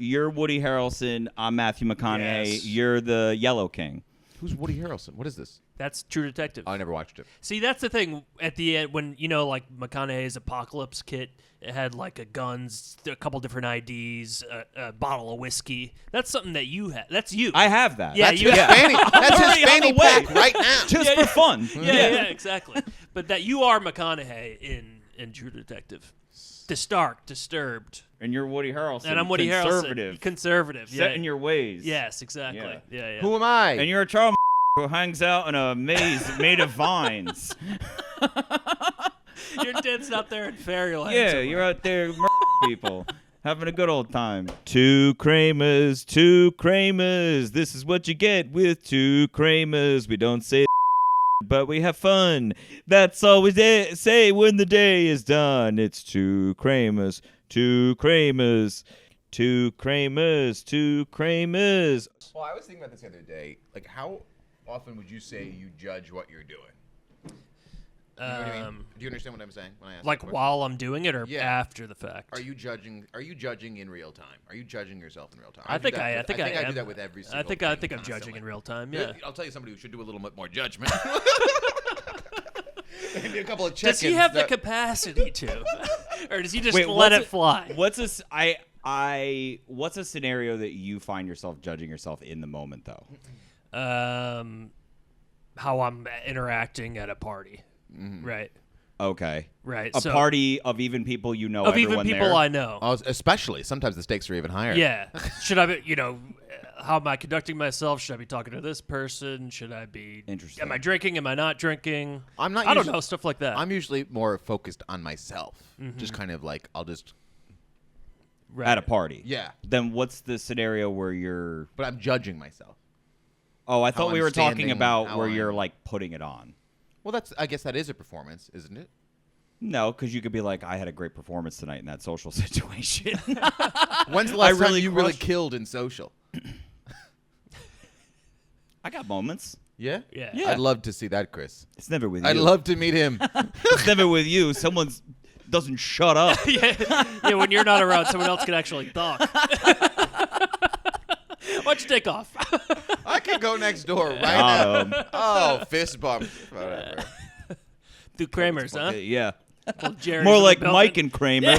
You're Woody Harrelson. I'm Matthew McConaughey. Yes. You're the Yellow King. Who's Woody Harrelson? What is this? That's True Detective. I never watched it. See, that's the thing. At the end, when like McConaughey's Apocalypse kit, it had like a guns, a couple different IDs, a bottle of whiskey. That's something that you have. That's you. I have that. Yeah, That's you his have. fanny. That's already his on fanny the way. pack right now. Just for fun. Yeah, exactly. But that you are McConaughey in True Detective. Disturbed. And you're Woody Harrelson. And I'm Woody Conservative. Harrelson. Conservative. Set Yeah. in your ways. Yes, exactly. Yeah. Who am I? And you're a Charles who hangs out in a maze made of vines. Your dad's out there in Fairyland. Yeah, somewhere. you're out there murdering people. Having a good old time. 2 Kramers, 2 Kramers. This is what you get with 2 Kramers. We don't say but we have fun. That's all we say when the day is done. It's 2 Kramers, 2 Kramers, 2 Kramers, 2 Kramers. Well, I was thinking about this the other day. Like, how often would you say you judge what you're doing? You know what I mean? Do you understand what I'm saying when I ask Like that question? while I'm doing it or Yeah. after the fact? Are you judging in real time? Are you judging yourself in real time? I think I do am. that with every single I think thing I'm judging constantly. in real time. Yeah. I'll tell you somebody who should do a little bit more judgment. Maybe a couple of check-ins. Does he have the that- capacity to, or does he just Wait, let what's it fly? What's a scenario that you find yourself judging yourself in the moment though? How I'm interacting at a party, Mm-hmm. right? Okay. Right. A so, party of even people you know. of even everyone people there. I know. Oh, especially sometimes the stakes are even higher. Yeah. Should I be, how am I conducting myself? Should I be talking to this person? Should I be? Interesting. Am I drinking? Am I not drinking? I'm not. I don't usually- know, stuff like that. I'm usually more focused on myself. Just kind of like I'll just. right. At a party. Yeah. Then what's the scenario where you're? But I'm judging myself. Oh, I thought How we I'm were talking standing, about how where I'm- you're like putting it on. Well, I guess that is a performance, isn't it? No, because you could be like, I had a great performance tonight in that social situation. When's the last really time you really crushed- killed in social? I got moments. Yeah? Yeah. Yeah. I'd love to see that, Chris. It's never with you. I'd love to meet him. It's never with you. Someone doesn't shut up. yeah, when you're not around, someone else can actually talk. Why don't you take off? I can go next door right Got now. him. Oh, fist bump. Whatever. Through Kramers, huh? Yeah. Well, Jerry's More in the like building. Mike and Kramer.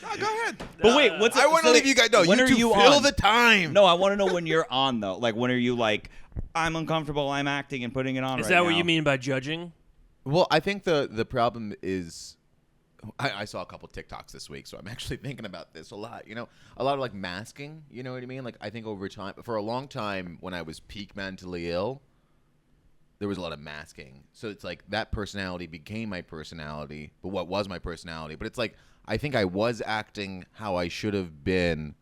No, go ahead. But wait, what's I want to leave you guys. No, when you are two you fill on? the time. No, I want to know when you're on though. Like when are you like, I'm uncomfortable, I'm acting and putting it on. Is right that what now. you mean by judging? Well, I think the problem is, I saw a couple TikToks this week, so I'm actually thinking about this a lot. You know, a lot of like masking. You know what I mean? Like I think over time, for a long time, when I was peak mentally ill, there was a lot of masking. So it's like that personality became my personality, but what was my personality? But it's like I think I was acting how I should have been,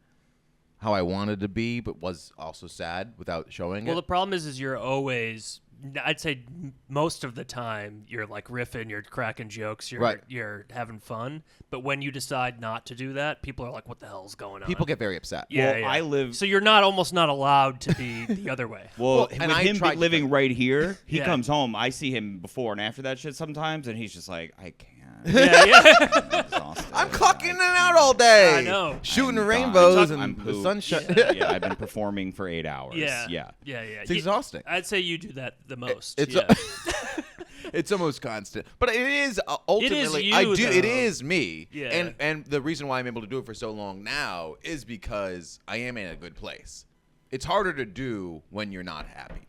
how I wanted to be, but was also sad without showing Well, it. the problem is you're always. I'd say most of the time you're like riffing, you're cracking jokes, you're having fun. But when you decide not to do that, people are like, "What the hell's going on?" People get very upset. yeah, Well, yeah. I live- So you're almost not allowed to be the other way. Well, and with I him tried to living think- right here, he Yeah. comes home. I see him before and after that shit sometimes, and he's just like, I can't. yeah. I'm exhausted. I'm clocking in and out all day. I know. Shooting I'm rainbows done. I'm and the pooped. sunshine. Yeah, I've been performing for 8 hours. Yeah. Yeah. It's exhausting. I'd say you do that the most. It's yeah. it's almost constant, but it is ultimately. you, I do. It though. is me. Yeah. And the reason why I'm able to do it for so long now is because I am in a good place. It's harder to do when you're not happy.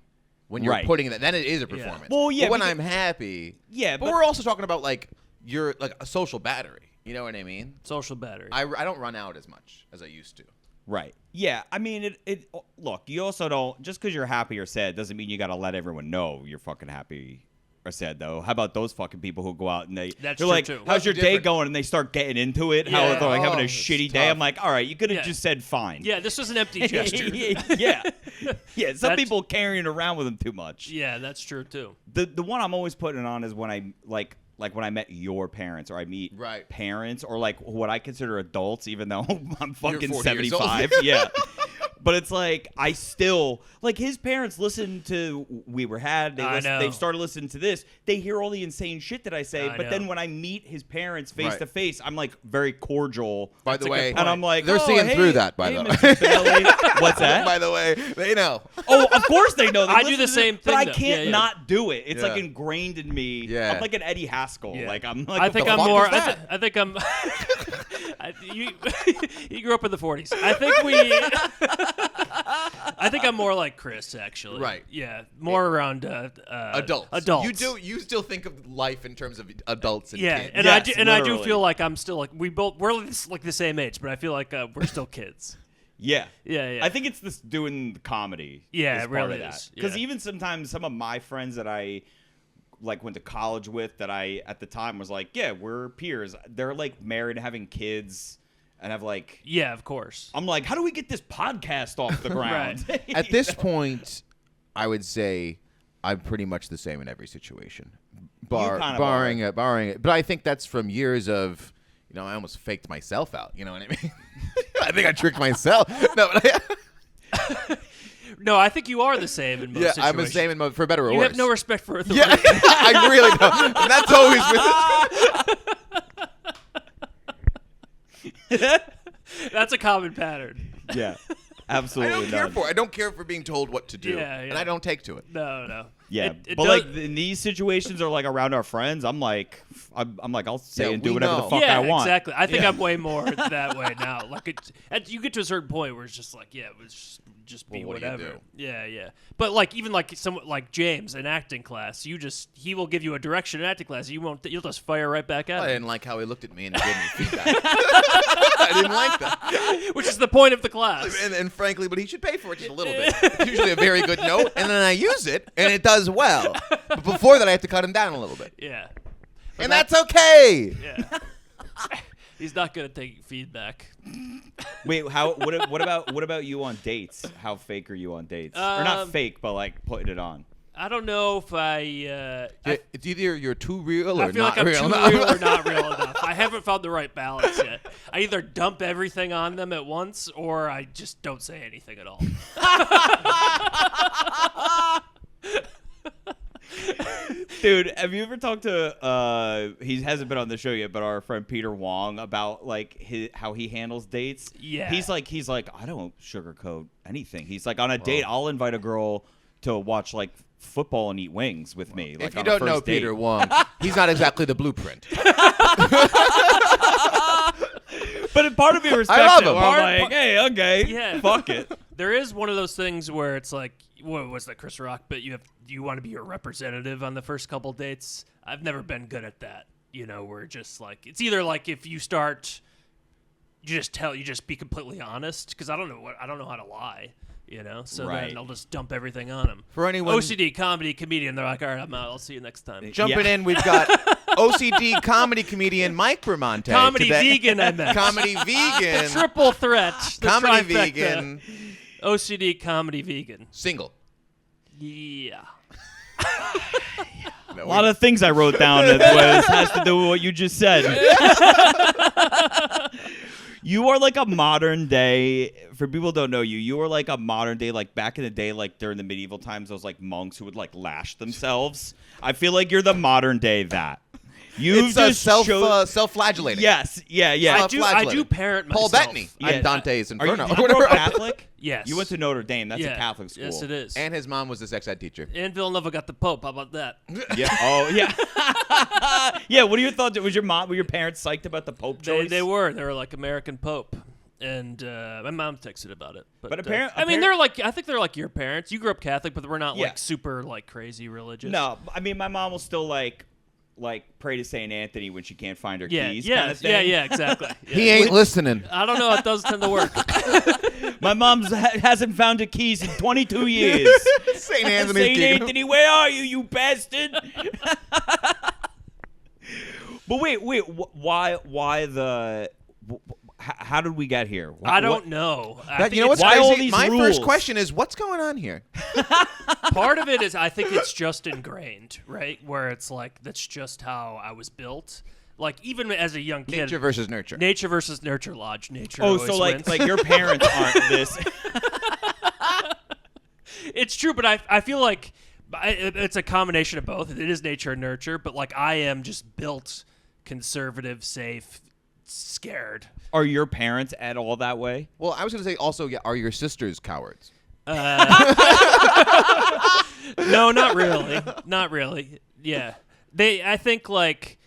When you're Right. putting that, then it is a performance. Well, yeah, But when because- I'm happy, Yeah, But but- we're also talking about like you're like a social battery. You know what I mean? Social battery. I don't run out as much as I used to. Right. Yeah. I mean, it. Look, you also don't. Just because you're happy or sad doesn't mean you got to let everyone know you're fucking happy or sad, though. How about those fucking people who go out and That's they're true, like, too. "How's your What's day different? going?" And they start getting into it. How Yeah. they're like having a it's shitty day. tough. I'm like, all right, you could have Yeah. just said fine. yeah, this was an empty gesture. yeah. Yeah. Some That's- people carrying around with them too much. Yeah, that's true too. The one I'm always putting it on is when I like when I met your parents or I meet Right. parents or like what I consider adults, even though I'm fucking 40 years old. 75. Yeah. But it's like I still like his parents listen to We Were Had. They've started listening to this. They hear all the insane shit that I say. But then when I meet his parents face to face, I'm like very cordial. By the way, and I'm like, they're seeing through that. By the way, what's that? By the way, they know. Oh, of course they know. They I do the same thing, but I though. can't not do it. It's like Yeah. ingrained in me. Yeah. I'm like an Eddie Haskell. Yeah. Like I'm like. I think what I'm the fuck more. is that? I think I'm. You grew up in the 40s. I think I'm more like Chris, actually. Right. Yeah. More around Adults. Adults. You still think of life in terms of adults and Yeah, kids. and Yes, I do literally. feel like I'm still like we're like the same age, but I feel like we're still kids. Yeah. Yeah. I think it's this doing the comedy. Yeah, is it part really of that. is. Because Yeah. even sometimes some of my friends that I like went to college with that I at the time was like, yeah, we're peers. They're like married and having kids and have like Yeah, of course. I'm like, how do we get this podcast off the ground? At this point, I would say I'm pretty much the same in every situation, barring it. But I think that's from years of, I almost faked myself out. You know what I mean? I think I tricked myself. No, but No, I think you are the same in most situations. I'm the same in for better or You worse. have no respect for authority. Yeah, I really don't. And that's always That's a common pattern. Yeah. I Absolutely don't care none. for it. I don't care for being told what to do. Yeah, yeah. And I don't take to it. No. Yeah, It but does- like in these situations or like around our friends, I'm like, I'll say Yeah, and do we whatever know. the fuck yeah, I want. exactly. I think Yeah. I'm way more that way now. Like you get to a certain point where it's just like, yeah, it was just be Well, what do you whatever. do? Yeah. But like even like someone like James in acting class, he will give you a direction in acting class. You'll just fire right back at I him. didn't like how he looked at me and gave me feedback. I didn't like that. Which is the point of the class. And frankly, but he should pay for it just a little bit. It's usually a very good note, and then I use it, and it does well. But before that, I have to cut him down a little bit. Yeah. And that's okay. Yeah. He's not good at taking feedback. Wait, what about you on dates? How fake are you on dates? Or not fake, but like putting it on. I don't know if It's either you're too real or I feel not like I'm real. too real or not real enough. I haven't found the right balance yet. I either dump everything on them at once or I just don't say anything at all. Dude, have you ever talked to he hasn't been on the show yet, but our friend Peter Wong about like how he handles dates? Yeah. He's like I don't sugarcoat anything. He's like on a date, I'll invite a girl to watch like football and eat wings with me. Like If you on a don't know first date. Peter Wong, he's not exactly the blueprint. But part of me respects love it. him. Where I'm like, hey, okay, Yeah. fuck it. There is one of those things where it's like, what was that, Chris Rock? But you want to be your representative on the first couple dates. I've never been good at that. Where just like it's either like if you start, you just be completely honest because I don't know how to lie. So Right. then I'll just dump everything on them. For anyone OCD comedy comedian, they're like, all right, I'm out. I'll see you next time. jumping in, we've got OCD comedy comedian Mike Bramante. Comedy today. vegan, I meant. Comedy vegan. Triple threat. The Comedy trifecta. vegan. OCD comedy vegan. Single. Yeah. No, A lot of things I wrote down that has to do with what you just said. You are like a modern day, for people who don't know you, you are like a modern day, like back in the day, like during the medieval times, those like monks who would like lash themselves. I feel like you're the modern day that. You've it's just showed- self-flagellating. Yes, yeah. I do parent Paul myself. Bettany. Yeah. I'm Dante's Are you, Inferno. you grew up Catholic? Yes. You went to Notre Dame. That's Yeah. a Catholic school. Yes, it is. And his mom was a sex ed teacher. And Villanova got the Pope. How about that? Yeah. Oh, yeah. Yeah. What are your thoughts? Were your parents psyched about the Pope choice? They were like American Pope. And my mom texted about it. But I mean, I think they're like your parents. You grew up Catholic, but we're not like super like crazy religious. No, I mean my mom will still like pray to Saint Anthony when she can't find her keys. Yeah, kind of thing. yeah, exactly. Yeah. He ain't listening. I don't know. It does tend to work. My mom's hasn't found her keys in 22 years. St. Anthony's Saint kingdom. Anthony, where are you, you bastard? But wait, why the? How did we get here? I don't know. You know what's why all crazy? these My rules? first question is, what's going on here? Part of it is I think it's just ingrained, right? Where it's like that's just how I was built. Like even as a young kid, Nature versus nurture. Nature versus nurture lodge. Nature. Oh, always so wins. like your parents aren't this. It's true, but I feel like it's a combination of both. It is nature and nurture, but like I am just built conservative, safe, scared. Are your parents at all that way? Well, I was going to say also, are your sisters cowards? No, not really. Not really. Yeah. I think like,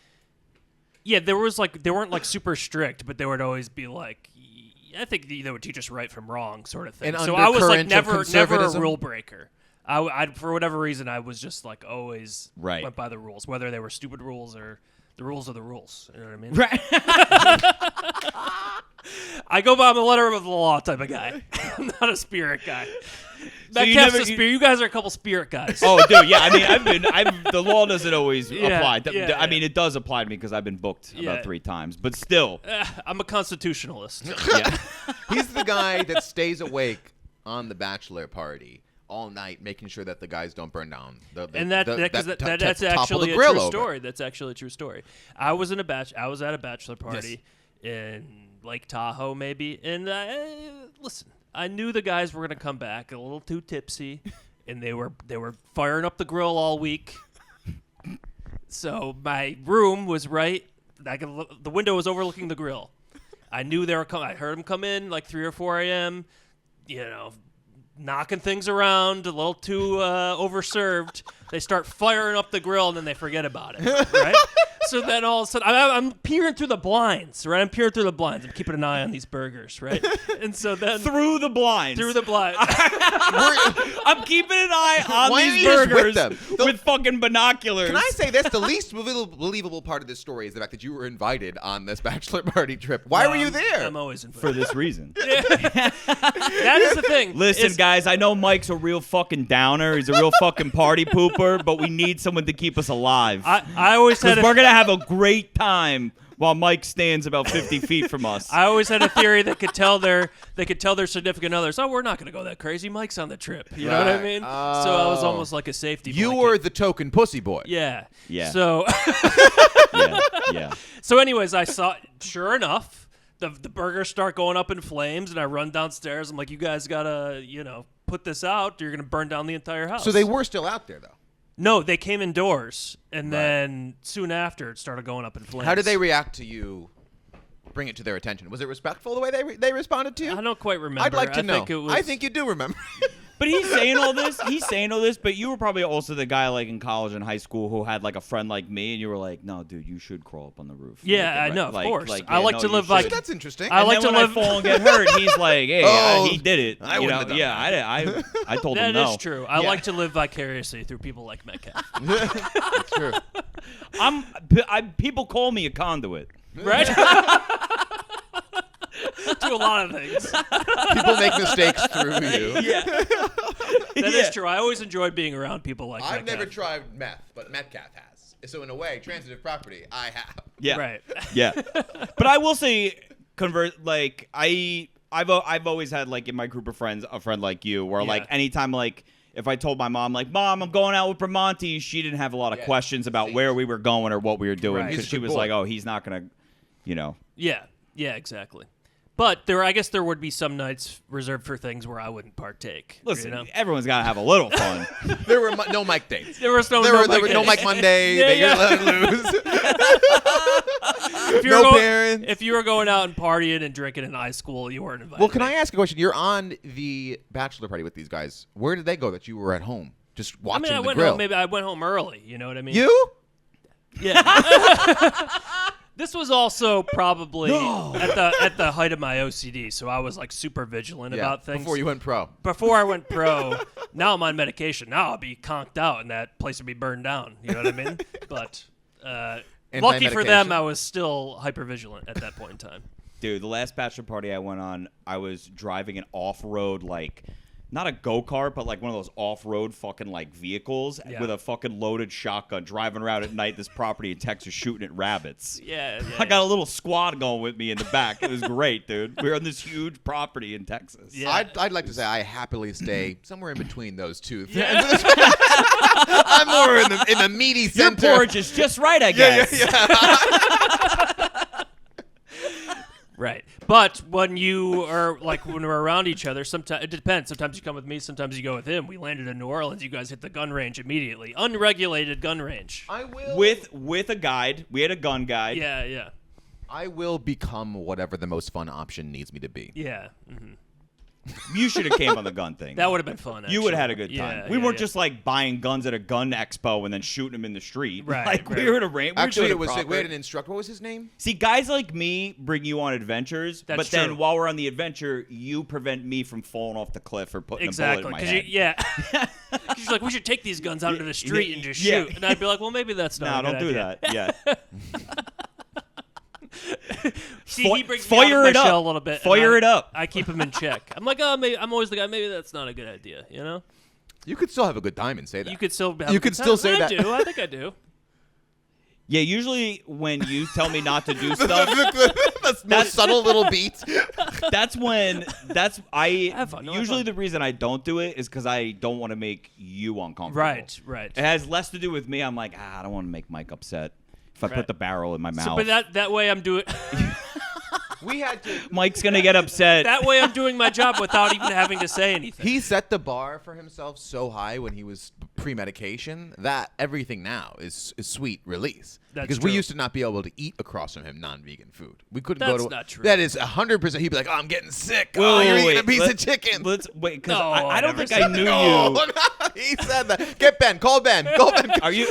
yeah, they weren't like super strict, but they would always be like, I think they would teach us right from wrong sort of thing. An So I was like undercurrent of never a conservatism? rule breaker. I for whatever reason, I was just like always Right. went by the rules, whether they were stupid rules or the rules are the rules. You know what I mean? Right. I go by the letter of the law type of guy. I'm not a spirit guy. That you Kev's never- a spirit. You guys are a couple spirit guys. Oh, dude, yeah. I mean, the law doesn't always Yeah, apply. yeah, I mean, it does apply to me because I've been booked Yeah. about 3 times. But still, I'm a constitutionalist. yeah. He's the guy that stays awake on the bachelor party all night, making sure that the guys don't burn down. And that's topple actually the a grill true over. story. That's actually a true story. I was at a bachelor party in Lake Tahoe, maybe, and listen, I knew the guys were gonna come back a little too tipsy, and they were firing up the grill all week. So my room was right. The window was overlooking the grill. I knew they were coming. I heard them come in like 3 or 4 a.m. You know, knocking things around, a little too overserved. They start firing up the grill, and then they forget about it, right? So then all of a sudden, I'm peering through the blinds, right? I'm peering through the blinds. I'm keeping an eye on these burgers, right? And so then Through the blinds. through the blinds. I'm keeping an eye on Why these aren't you just with burgers them? with fucking binoculars. Can I say this? The least believable part of this story is the fact that you were invited on this bachelor party trip. Why were you there? I'm always invited. For this reason. That is the thing. Listen, It's- guys, I know Mike's a real fucking downer. He's a real fucking party pooper, but we need someone to keep us alive. I always had Because we're going to have a great time while Mike stands about 50 feet from us. I always had a theory that could tell their significant others, oh, we're not going to go that crazy. Mike's on the trip. You know what I Right. mean? So I was Oh. almost like a safety You blanket. were the token pussy boy. Yeah. Yeah. So Yeah. so anyways, I saw, sure enough, the burgers start going up in flames, and I run downstairs. I'm like, you guys got to, put this out. You're going to burn down the entire house. So they were still out there, though. No, they came indoors, and Right. then soon after, it started going up in flames. How did they react to you? Bring it to their attention. Was it respectful the way they responded to you? I don't quite remember. I'd like to know. Think it was, I think you do remember. But he's saying all this, but you were probably also the guy like in college and high school who had like a friend like me, and you were like, no, dude, you should crawl up on the roof. Yeah, Like, I know, of like- course. like, I yeah, like no, to you live should. like- That's interesting. I And like then to when live- I fall and get hurt, he's like, hey, Oh, he did it. I You wouldn't know, have done yeah, I told him That no. is true. I Yeah. like to live vicariously through people like Metcalf. That's true. People call me a conduit. Right? Do a lot of things. People make mistakes through you. Yeah. That is true. I always enjoy being around people like I've Metcalf. never tried meth, but Metcalf has. So in a way, transitive property, I have. Yeah. Right. Yeah. But I will say, I've always had like in my group of friends a friend like you, where like Yeah. anytime like if I told my mom like, Mom, I'm going out with Bramante, she didn't have a lot of Yeah, questions about same. where we were going or what we were doing Right. because He's a she good was boy. like, oh, he's not gonna, Yeah. Yeah, exactly. But I guess there would be some nights reserved for things where I wouldn't partake. Listen, you know? everyone's got to have a little fun. There were no Mike dates. There was no There were no dates. Mike Monday. Yeah, They yeah. let lose. If you were no going- parents. If you were going out and partying and drinking in high school, you weren't invited. Well, can I ask a question? You're on the bachelor party with these guys. Where did they go that you were at home? Just I watching mean, I the went grill. home. Maybe I went home early. You know what I mean? You? Yeah. This was also probably at the height of my OCD, so I was like super vigilant about things. Before you went pro. Before I went pro, now I'm on medication. Now I'll be conked out and that place would be burned down. You know what I mean? But lucky for them, Anti-medication. I was still hyper vigilant at that point in time. Dude, the last bachelor party I went on, I was driving an off-road, like, not a go-kart, but like one of those off-road fucking like vehicles Yeah. with a fucking loaded shotgun driving around at night this property in Texas shooting at rabbits. Yeah. I got a little squad going with me in the back. It was great, dude. We were on this huge property in Texas. Yeah. I'd like to say I happily stay somewhere in between those two. Yeah. I'm more in the meaty Your center. porridge is just right, I guess. Right. But when you are like when we're around each other, sometimes it depends. Sometimes you come with me, sometimes you go with him. We landed in New Orleans. You guys hit the gun range immediately, unregulated gun range. I will with a guide. We had a gun guide. Yeah. I will become whatever the most fun option needs me to be. Yeah. Mm-hmm. You should have came on the gun thing. That would have been fun. Actually. You would have had a good time. Yeah, We yeah, weren't yeah. just like buying guns at a gun expo and then shooting them in the street. Right, Like right. we were at a range. Actually, it was like we had an instructor. What was his name? See, guys like me bring you on adventures, That's but then true. while we're on the adventure, you prevent me from falling off the cliff or putting Exactly. a bullet in my Because head. Because you're like, we should take these guns out into the street and just Yeah. shoot. And I'd be like, well, maybe that's not. No, a don't good do idea. that. Yeah. See, he brings me Fire out of my it up. shell a little bit. and Fire it up. I keep him in check. I'm like, oh, maybe, I'm always the guy. Maybe that's not a good idea. You know, You could still have a good time and say that. you could still. Have You a good could still time. say I that. do. I think I do. Yeah, usually when you tell me not to do stuff, the most subtle little beat. I Have fun. No, have usually fun. the reason I don't do it is because I don't want to make you uncomfortable. Right. It has less to do with me. I'm like, I don't want to make Mike upset if I Right. put the barrel in my mouth. So, but that way I'm doing. We had to. Mike's gonna get upset. That way I'm doing my job without even having to say anything. He set the bar for himself so high when he was pre-medication that everything now is sweet release. That's because we true. used to not be able to eat across from him non-vegan food. We couldn't That's go to. not true. That is 100%. He'd be like, "Oh, I'm getting sick. Wait, oh, wait, you're wait, eating a piece of let's- chicken." Let's wait, because No, I don't never think I said knew no, you. no, he said that. Get Ben. Call Ben. Call Ben. Are you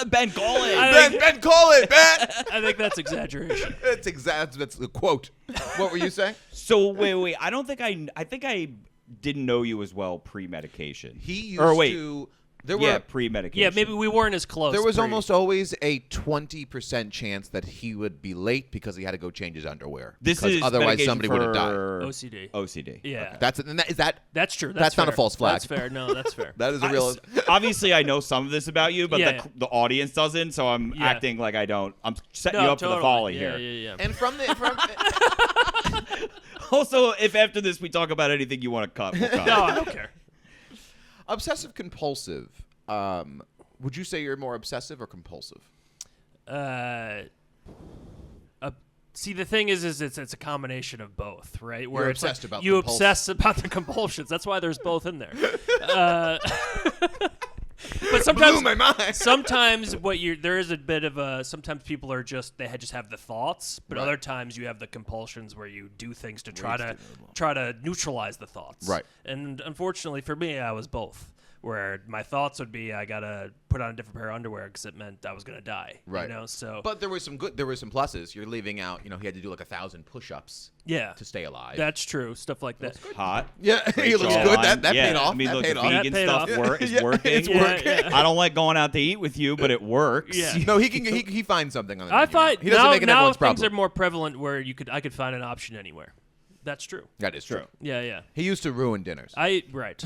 Ben? Call it. Ben, call it, Ben. I think that's exaggeration. That's exact. That's the quote. What were you saying? So wait. I don't think I think I didn't know you as well pre-medication. He used or wait, to. There yeah, were. pre-medication. Yeah, maybe we weren't as close. There was pre- almost always a 20% chance that he would be late because he had to go change his underwear. This because is otherwise medication somebody would have died. for OCD. OCD. Yeah, That's and that, is that that's true. That's not a fair. false flag. That's fair. No, that's fair. that is a real. Obviously, I know some of this about you, but Yeah. the audience doesn't. So I'm Yeah. acting like I don't. I'm setting No, you up for the volley yeah, here. Yeah. and from Also, if after this we talk about anything you want to cut, we'll cut. No, I don't care. obsessive compulsive. Would you say you're more obsessive or compulsive? See, the thing is it's a combination of both, right? Where You're it's like obsessed about you compulsion. obsess about the compulsions. That's why there's both in there. But sometimes, Blew my mind. sometimes there is a bit of a. Sometimes people are just just have the thoughts, but Right. other times you have the compulsions where you do things to try Wasted. to neutralize the thoughts. Right. And unfortunately for me, I was both. Where my thoughts would be, I gotta put on a different pair of underwear because it meant I was gonna die. Right. You know. So. But there were some pluses. You're leaving out. He had to do like 1,000 push-ups yeah. to stay alive. That's true. Stuff like that. Hot. yeah, he looks Jawline. good. That Yeah, paid off. I mean, that look, paid the off. vegan That paid stuff off. is Yeah, working. it's Yeah, working. yeah. I don't like going out to eat with you, but it works. Yeah. No, he finds something on the I menu now. find He doesn't now, make it now everyone's things are problem. more prevalent where I could find an option anywhere. That's true. That is true. Yeah. He used to ruin dinners. Right.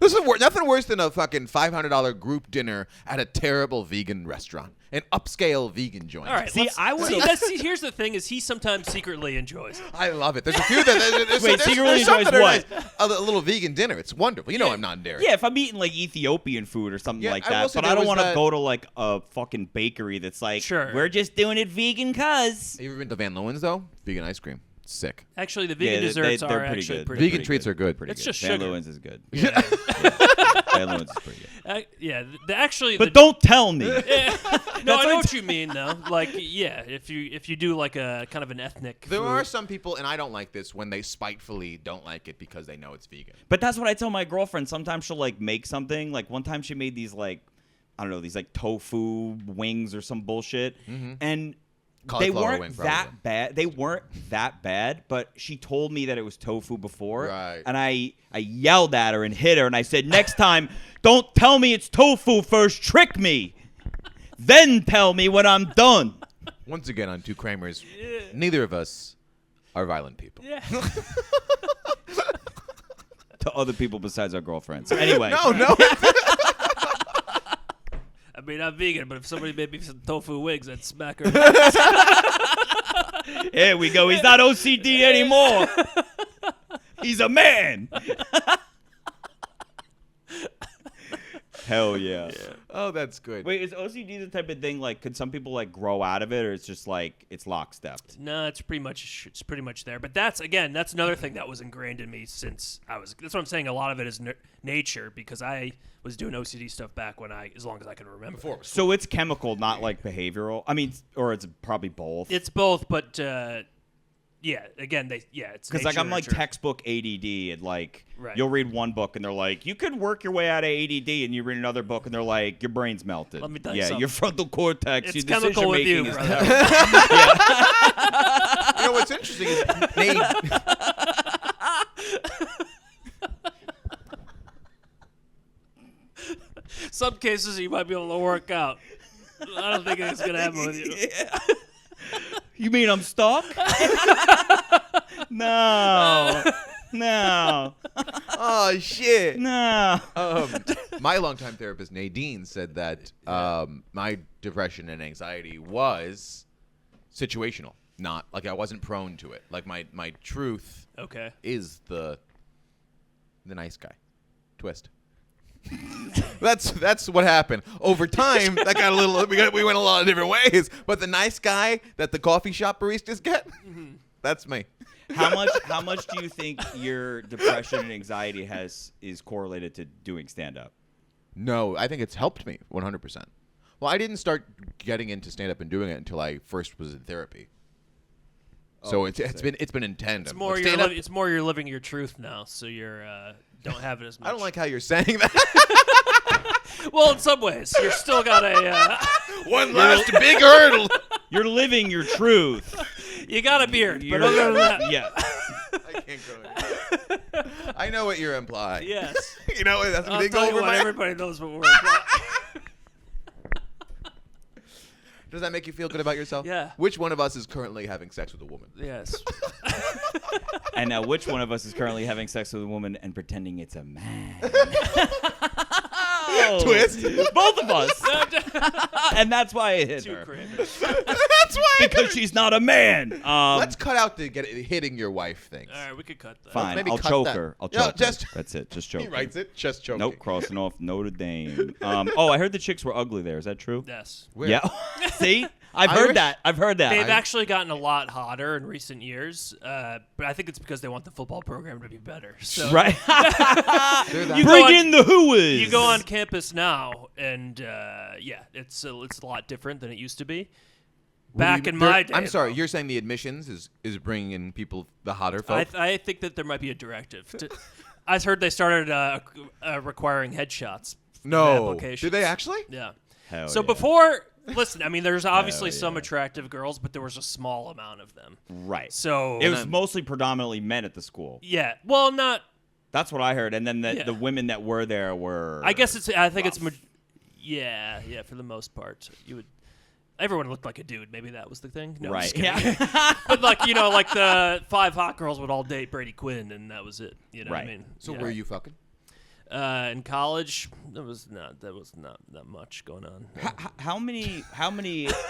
This is nothing worse than a fucking $500 group dinner at a terrible vegan restaurant, an upscale vegan joint. All right. See, let's- I would- see, here's the thing: is he sometimes secretly enjoys. I love it. There's a few that Wait, secretly some enjoys that are what? nice. A little vegan dinner. It's wonderful. You know I'm non-dairy. Yeah, if I'm eating like Ethiopian food or something Yeah, like I will that, say but I there don't was want to that- go to like a fucking bakery that's like, Sure. we're just doing it vegan cuz. Have you ever been to Van Leeuwen's though? Vegan ice cream. Sick. Actually, the vegan Yeah, desserts they're are pretty actually good. pretty. Vegan Pretty treats good. are good. Pretty It's good. just Van sugar. Leeuwen's is good. Yeah. Van Leeuwen's is pretty good. Yeah. Actually, But don't tell me. no, I That's know like- what you mean though. Like, yeah, if you do like a kind of an ethnic. There food. are some people, and I don't like this, when they spitefully don't like it because they know it's vegan. But that's what I tell my girlfriend. Sometimes she'll like make something. Like one time she made these like, I don't know, these like tofu wings or some bullshit. And they Cauliflower weren't wing, that probably. bad. They weren't that bad, but she told me that it was tofu before. Right. And I yelled at her and hit her and I said, next time, don't tell me it's tofu first. Trick me. Then tell me when I'm done. Once again on Two Kramers, neither of us are violent people. Yeah. To other people besides our girlfriends. Anyway. No. I mean, I'm vegan, but if somebody made me some tofu wings, I'd smack her. Here we go. He's not OCD anymore. He's a man. Hell yeah. Oh, that's good. Wait, is OCD the type of thing like could some people like grow out of it, or it's just like it's lockstep? No, it's pretty much there. But that's another thing that was ingrained in me since I was. That's what I'm saying. A lot of it is nature because I was doing OCD stuff back when as long as I can remember. Before. So it's chemical, not like behavioral. I mean, or it's probably both. It's both, but yeah. Again, it's because like I'm like nature. textbook ADD, and like Right. you'll read one book and they're like, you could work your way out of ADD, and you read another book and they're like, your brain's melted. Let me tell you yeah, something. your frontal cortex, It's your chemical with you, decision-making is brother. You know what's interesting is Nate. Some cases you might be able to work out. I don't think it's gonna happen with you. Yeah. You mean I'm stuck? No. Oh shit. No. My longtime therapist Nadine said that my depression and anxiety was situational, not like I wasn't prone to it. Like my truth Okay. is the nice guy. Twist. That's what happened. Over time, that got a little. We went a lot of different ways. But the nice guy that the coffee shop baristas get, that's me. How much do you think your depression and anxiety is correlated to doing stand up? No, I think it's helped me 100%. Well, I didn't start getting into stand up and doing it until I first was in therapy. So it's been in tandem. It's more you're living your truth now, so you're don't have it as much. I don't like how you're saying that. Well, in some ways, you're still got a One last big hurdle. You're living your truth. you got a beard, but You're- other than that, Yeah. I can't go anymore. I know what you're implying. yes. You know what? That's a I'll big tell you over what, my. everybody knows what we're implying. Does that make you feel good about yourself? Yeah. Which one of us is currently having sex with a woman? Yes. And now, which one of us is currently having sex with a woman and pretending it's a man? Twist. Both of us. And that's why I hit Two her. Kramers. That's why. Because she's not a man. Let's cut out the hitting your wife things. All right, we could cut that. Fine. maybe I'll cut choke that. her. I'll No, choke her. just- That's it. Just choke He her. writes it. Just joking. Nope. Crossing off Notre Dame. Oh, I heard the chicks were ugly there. Is that true? Yes. Where? Yeah. See? I've Irish? heard that. I've heard that. They've actually gotten a lot hotter in recent years, but I think it's because they want the football program to be better. So Right. They're that- You Bring go on- in the hooas. you go on campus now, and it's a lot different than it used to be. Back in my day, I'm sorry. though, You're saying the admissions is bringing in people, the hotter folk. I think that there might be a directive. I heard they started requiring headshots. for no. applications. Did they actually? Yeah. Hell So yeah. before, listen, I mean, there's obviously Hell some yeah. attractive girls, but there was a small amount of them. Right. So It was mostly predominantly men at the school. yeah, well, not. That's what I heard. And then Yeah. the women that were there were. I guess it's. I think it's. rough. Yeah, for the most part, you would. Everyone looked like a dude. Maybe that was the thing. No, I'm Right. just kidding. Yeah. But like like the 5 hot girls would all date Brady Quinn, and that was it. You know what I Right. mean? So Yeah. were you fucking? In college, there was not that much going on. How many,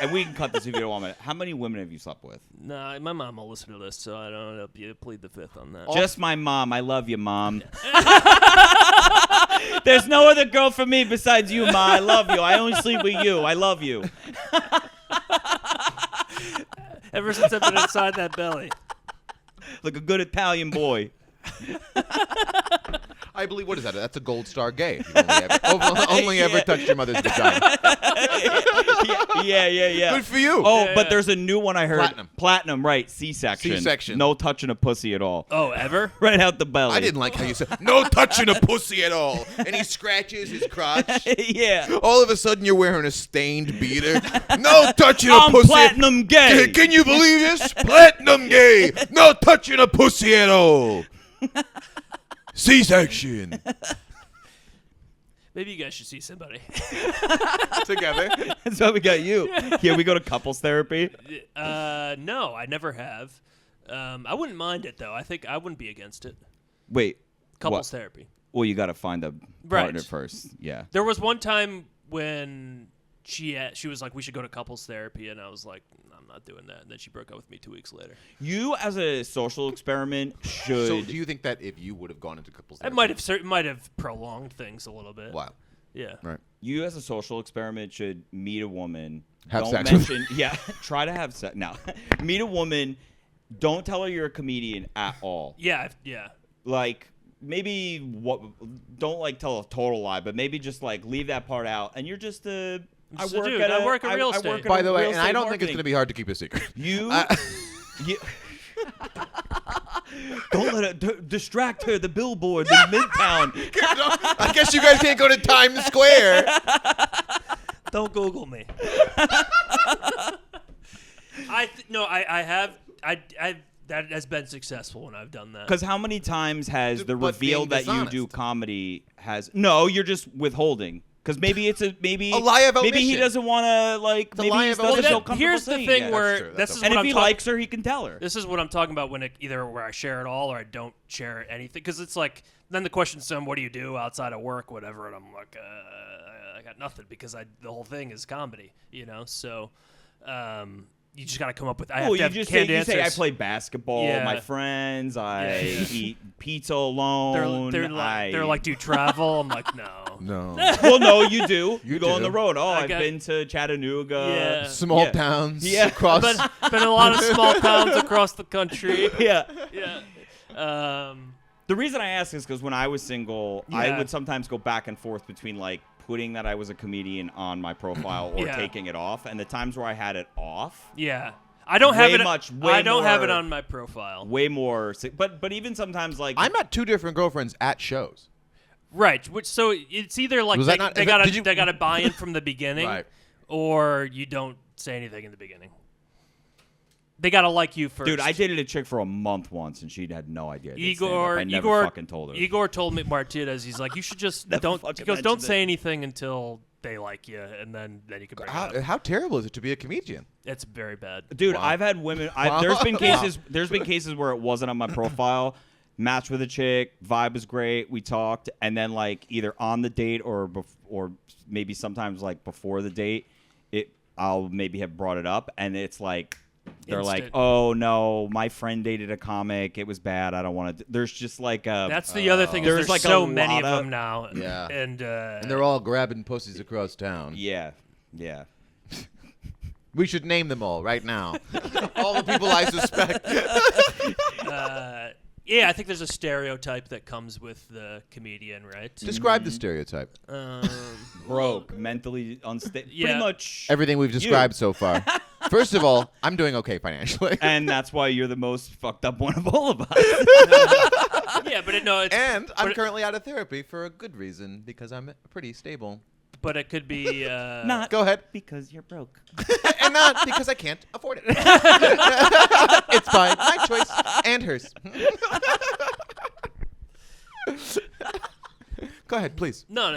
and we can cut this if you don't want me. How many women have you slept with? Nah, my mom will listen to this, so I don't know. You plead the fifth on that. Just my mom. I love you, Mom. There's no other girl for me besides you, Ma. I love you. I only sleep with you. I love you. Ever since I've been inside that belly. Like a good Italian boy. I believe. What is that? That's a gold star gay. You've only ever touched your mother's vagina. Yeah. Good for you. Oh, Yeah, but yeah. there's a new one I heard. Platinum. Right. C-section. C-section. No touching a pussy at all. Oh, ever? Right out the belly. I didn't like how you said no touching a pussy at all. And he scratches his crotch. Yeah. All of a sudden, you're wearing a stained beater. No touching a I'm pussy. platinum gay. Can you believe this? Platinum gay. No touching a pussy at all. C-section. Maybe you guys should see somebody. Together. That's why we got you. Yeah, we go to couples therapy. No, I never have. I wouldn't mind it though. I think I wouldn't be against it. Wait. Couples what? therapy. Well, you got to find a partner first. Yeah. There was one time when she was like, "We should go to couples therapy," and I was like, "I'm not doing that." And then she broke up with me 2 weeks later. You, as a social experiment, should. So do you think that if you would have gone into couples It therapy, might have prolonged things a little bit. Wow. Yeah. Right. You as a social experiment should meet a woman. Have don't sex with mention, yeah, try to have sex. No, meet a woman. Don't tell her you're a comedian at all. Yeah. Yeah. Like maybe don't like tell a total lie, but maybe just like leave that part out. And you're just I Just a work dude. at I work at real estate. work at By a the way, real and I estate don't think it's marketing. going to be hard to keep a secret. You don't let it distract her. The billboard in Midtown. I guess you guys can't go to Times Square. Don't Google me. That has been successful when I've done that. Because how many times has the But reveal being that you dishonest. do comedy has? No, you're just withholding. Because maybe it's maybe A lie of maybe he omission. doesn't want to like. It's a maybe lie he of doesn't omission. feel comfortable Here's the saying thing it. That's where true. this That's is okay. And what if I'm he talking. likes her, he can tell her. This is what I'm talking about when either where I share it all or I don't share anything. Because it's like then the question's what do you do outside of work, whatever, and I'm like, I got nothing because the whole thing is comedy, So. You just got to come up with. I have Well, to have you canned say I answers. play basketball. Yeah. My friends, I Yeah. eat pizza alone. They're like, do you travel? I'm like, no. No. Well, no, you do. You go on do. the road. Oh, I've got- been to Chattanooga. Yeah. Small Yeah. towns Yeah. across. Been in a lot of small towns across the country. Yeah. Yeah. The reason I ask is because when I was single, I Yeah. would sometimes go back and forth between like putting that I was a comedian on my profile or Yeah. taking it off, and the times where I had it off. Yeah. I don't have Way it. much- I way don't have it more- on my profile. Way more, but even sometimes like I met 2 different girlfriends at shows. Right. So it's either like Was they, that not- they is that- gotta did you- they gotta buy in from the beginning, Right. or you don't say anything in the beginning. They gotta like you first. dude, I dated a chick for a month once, and she had no idea. I did stand-up. Igor. I never Igor fucking told her. Igor told me Martinez. He's like, you should just Never don't. fucking He goes, mentioned don't it. say anything until they like you, and then you can bring it up. How terrible is it to be a comedian? It's very bad. Dude, Wow. I've had women. Wow. There's been Wow. cases. There's been cases where it wasn't on my profile. Matched with a chick, vibe was great. We talked, and then like either on the date or maybe sometimes like before the date, I'll maybe have brought it up, and it's like they're like, Instant. "Oh no, my friend dated a comic. It was bad. I don't want to." There's just like a. That's the other thing. Is There's there's like a so many lot of of- them now. Yeah. And And they're all grabbing pussies across town. yeah, yeah. We should name them all right now. All the people I suspect. yeah, I think there's a stereotype that comes with the comedian, right? Describe the stereotype. Broke, mentally unstable. Yeah. Pretty much. Everything we've described so far. First of all, I'm doing okay financially. And that's why you're the most fucked up one of all of us. Yeah, but it's And I'm but it- currently out of therapy for a good reason because I'm pretty stable. but it could be Not Go ahead. because you're broke. And not because I can't afford it. It's by my choice and hers. Go ahead, please. no.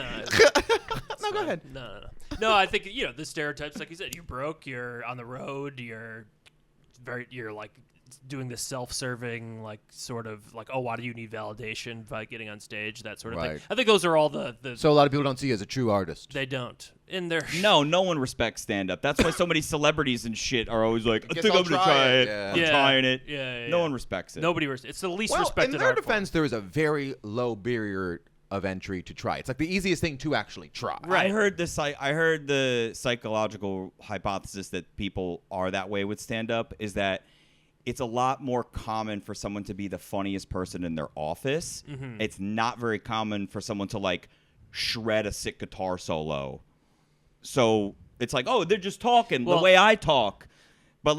No, go ahead. No, I think the stereotypes, like you said, you're broke, you're on the road, you're like doing this self-serving, like sort of like, oh, why do you need validation by getting on stage, that sort of Right. thing. I think those are all the So a lot of people don't see you as a true artist. they don't. And they're No one respects stand-up. That's why so many celebrities and shit are always like, I Guess think I'll I'm going to try try it, it. yeah. I'm Yeah. trying it. Yeah. No one respects it. Nobody. It's the least Well, respected in their art form. defense, there is a very low barrier of entry to try. It's like the easiest thing to actually try. Right. I heard the psychological hypothesis that people are that way with stand-up is that it's a lot more common for someone to be the funniest person in their office. Mm-hmm. It's not very common for someone to like shred a sick guitar solo. So it's like, oh, they're just talking the Well- way I talk. But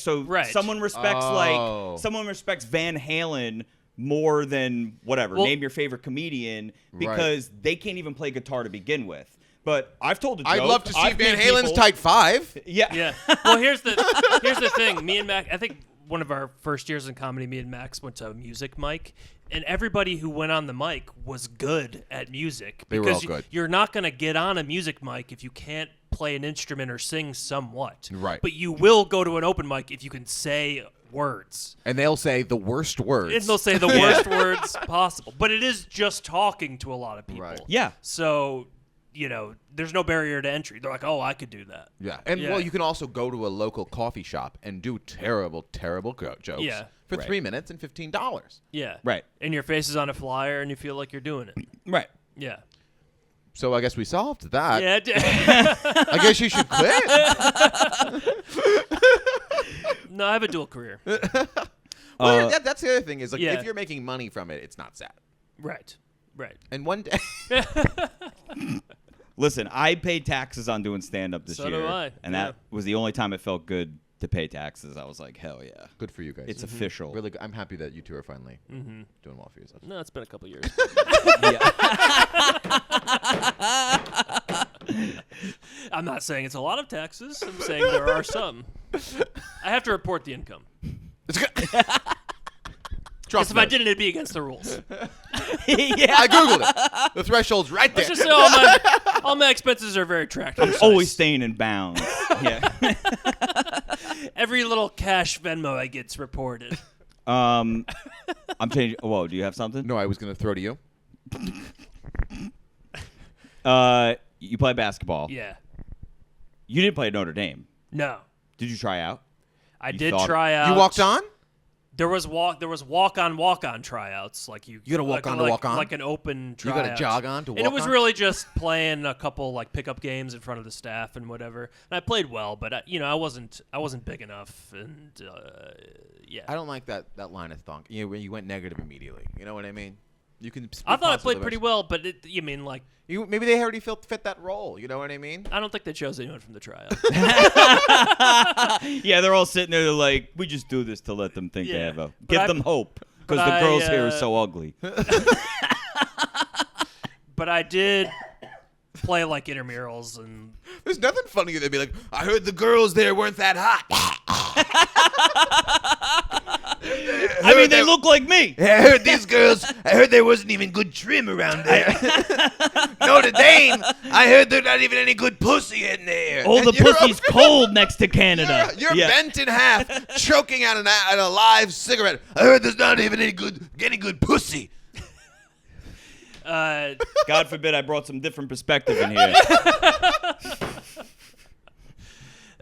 so Right. someone respects Oh. someone respects Van Halen more than whatever. Well- Name your favorite comedian Right. because they can't even play guitar to begin with. But I've told a joke. I'd love to see I've Van made Halen's people- Type 5. Yeah. Yeah. Well, here's the thing. Me and Mac, I think one of our first years in comedy, me and Max went to a music mic, and everybody who went on the mic was good at music. They were because all good. You're not going to get on a music mic if you can't play an instrument or sing somewhat. Right. But you will go to an open mic if you can say words. And they'll say the worst words. And they'll say the worst words possible. But it is just talking to a lot of people. Right. Yeah. So, there's no barrier to entry. They're like, oh, I could do that. Yeah. And, Yeah. well, you can also go to a local coffee shop and do terrible, terrible jokes Yeah. for Right. 3 minutes and $15. Yeah. Right. And your face is on a flyer and you feel like you're doing it. Right. Yeah. So I guess we solved that. Yeah. I guess you should quit. No, I have a dual career. Well, that's the other thing is like Yeah. if you're making money from it, it's not sad. Right. And one day, Listen, I paid taxes on doing stand-up this So year. do I, And yeah. that was the only time it felt good to pay taxes. I was like, hell yeah. good for you guys. It's official. really good. I'm happy that you two are finally doing well for yourselves. No, it's been a couple years. I'm not saying it's a lot of taxes. I'm saying there are some. I have to report the income. It's good. Because if I didn't, it'd be against the rules. I googled it. The threshold's right there. Let's just say all my expenses are very attractive. Always staying in bounds. Yeah. Every little cash Venmo I get's reported. I'm changing. Whoa, do you have something? No, I was gonna throw to you. You play basketball. Yeah. You didn't play at Notre Dame. No. Did you try out? I You did thought- try out. You walked on. There was walk-on tryouts. Like you gotta walk on to walk on? like an open You tryout. gotta jog on to walk And it was on? really just playing a couple like pickup games in front of the staff and whatever. And I played well, but I wasn't big enough. And yeah, I don't like that line of thunk. You went negative immediately. You know what I mean? You can. I thought I played pretty well, but you mean like Maybe they already fit that role. You know what I mean? I don't think they chose anyone from the tryout. Yeah, they're all sitting there. They're like, we just do this to let them think they Yeah. have a. But Give them hope. Because but the girls I, here are so ugly. But I did play like intramurals and There's nothing funnier than be like, I heard the girls there weren't that hot. I mean, they look like me. I heard these girls. I heard there wasn't even good trim around there. Notre Dame. I heard there's not even any good pussy in there. Oh, And the you're pussy's cold next to Canada. You're Yeah. bent in half, choking on a live cigarette. I heard there's not even any good pussy. God forbid I brought some different perspective in here.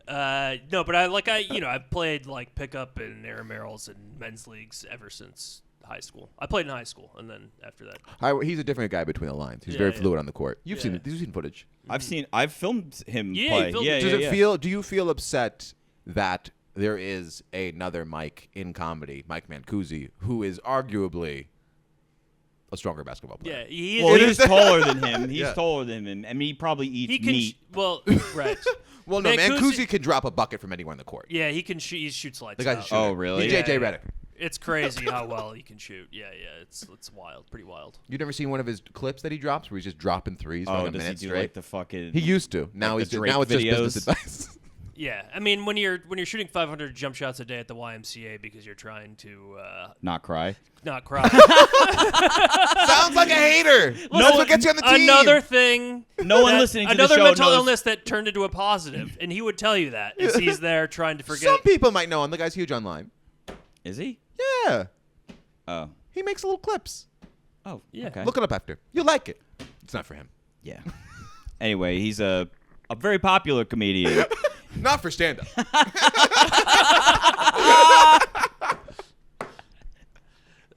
no, but I've played like pickup and intramurals and men's leagues ever since high school. I played in high school, and then after that, He's a different guy between the lines. He's Yeah, very yeah. fluid on the court. You've seen Yeah. it. You've seen footage. I've filmed him Yeah, play. you filmed Yeah, it. Does yeah, it yeah. feel? Do you feel upset that there is another Mike in comedy, Mike Mancusi, who is arguably a stronger basketball player? yeah, he is. Well, he's taller than him. He's Yeah. taller than him. I mean, he probably eats he can. meat. Right. Well, no, Mancusi- Mancusi can drop a bucket from anywhere in the court. Yeah, he can shoot. He shoots lights The guy's a out. shooter. Oh, really? He's Yeah, JJ yeah. Redick. It's crazy how well he can shoot. Yeah, it's wild, pretty wild. You've never seen one of his clips that he drops where he's just dropping threes for Oh, like a does he minute do straight? like the fucking? He used to. Now like he's the now it's Drake just business videos? advice. Yeah, I mean when you're shooting 500 jump shots a day at the YMCA because you're trying to not cry. not cry. Sounds like a hater. That's what gets you on the team. Another thing. No one that- listening to the another show mental knows- illness that turned into a positive, and he would tell you that is he's there trying to forget. Some people might know him. The guy's huge online. Is he? Yeah. Oh. He makes little clips. Oh. Yeah. Okay. Look it up after. You'll like it. It's not for him. Yeah. Anyway, he's a very popular comedian. Not for stand-up.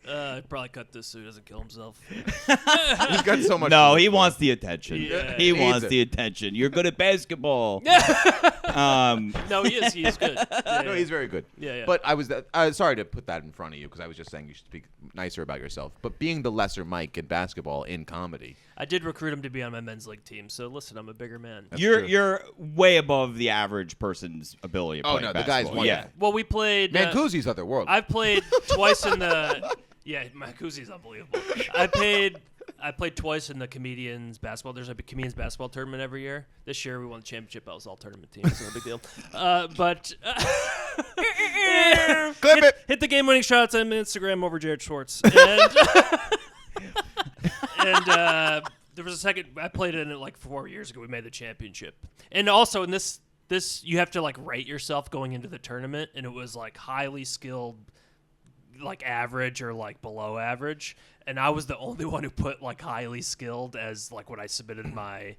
I'd probably cut this so he doesn't kill himself. He's got so much. No, to he live for. wants the attention. Yeah. He Needs wants it. the attention. You're good at basketball. No, he is. He is good. Yeah, No, yeah. he's very good. Yeah, yeah. But I was sorry to put that in front of you because I was just saying you should speak nicer about yourself. But being the lesser Mike in basketball in comedy, I did recruit him to be on my men's league team. So listen, I'm a bigger man. true. You're way above the average person's ability to Oh, play no, the guy's basketball. one Yeah. guy. Well, we played. Mancusi's otherworldly. I've played twice in the. Yeah, Mancusi's unbelievable. I played twice in the comedians basketball. There's a comedians basketball tournament every year. This year we won the championship. I was all tournament team, so no big deal. But Clip it. hit the game-winning shots on Instagram over Jared Schwartz. And there was a second. I played in it like 4 years ago. We made the championship. And also in this you have to like rate yourself going into the tournament, and it was like highly skilled, like average or like below average, and I was the only one who put like highly skilled as like when I submitted my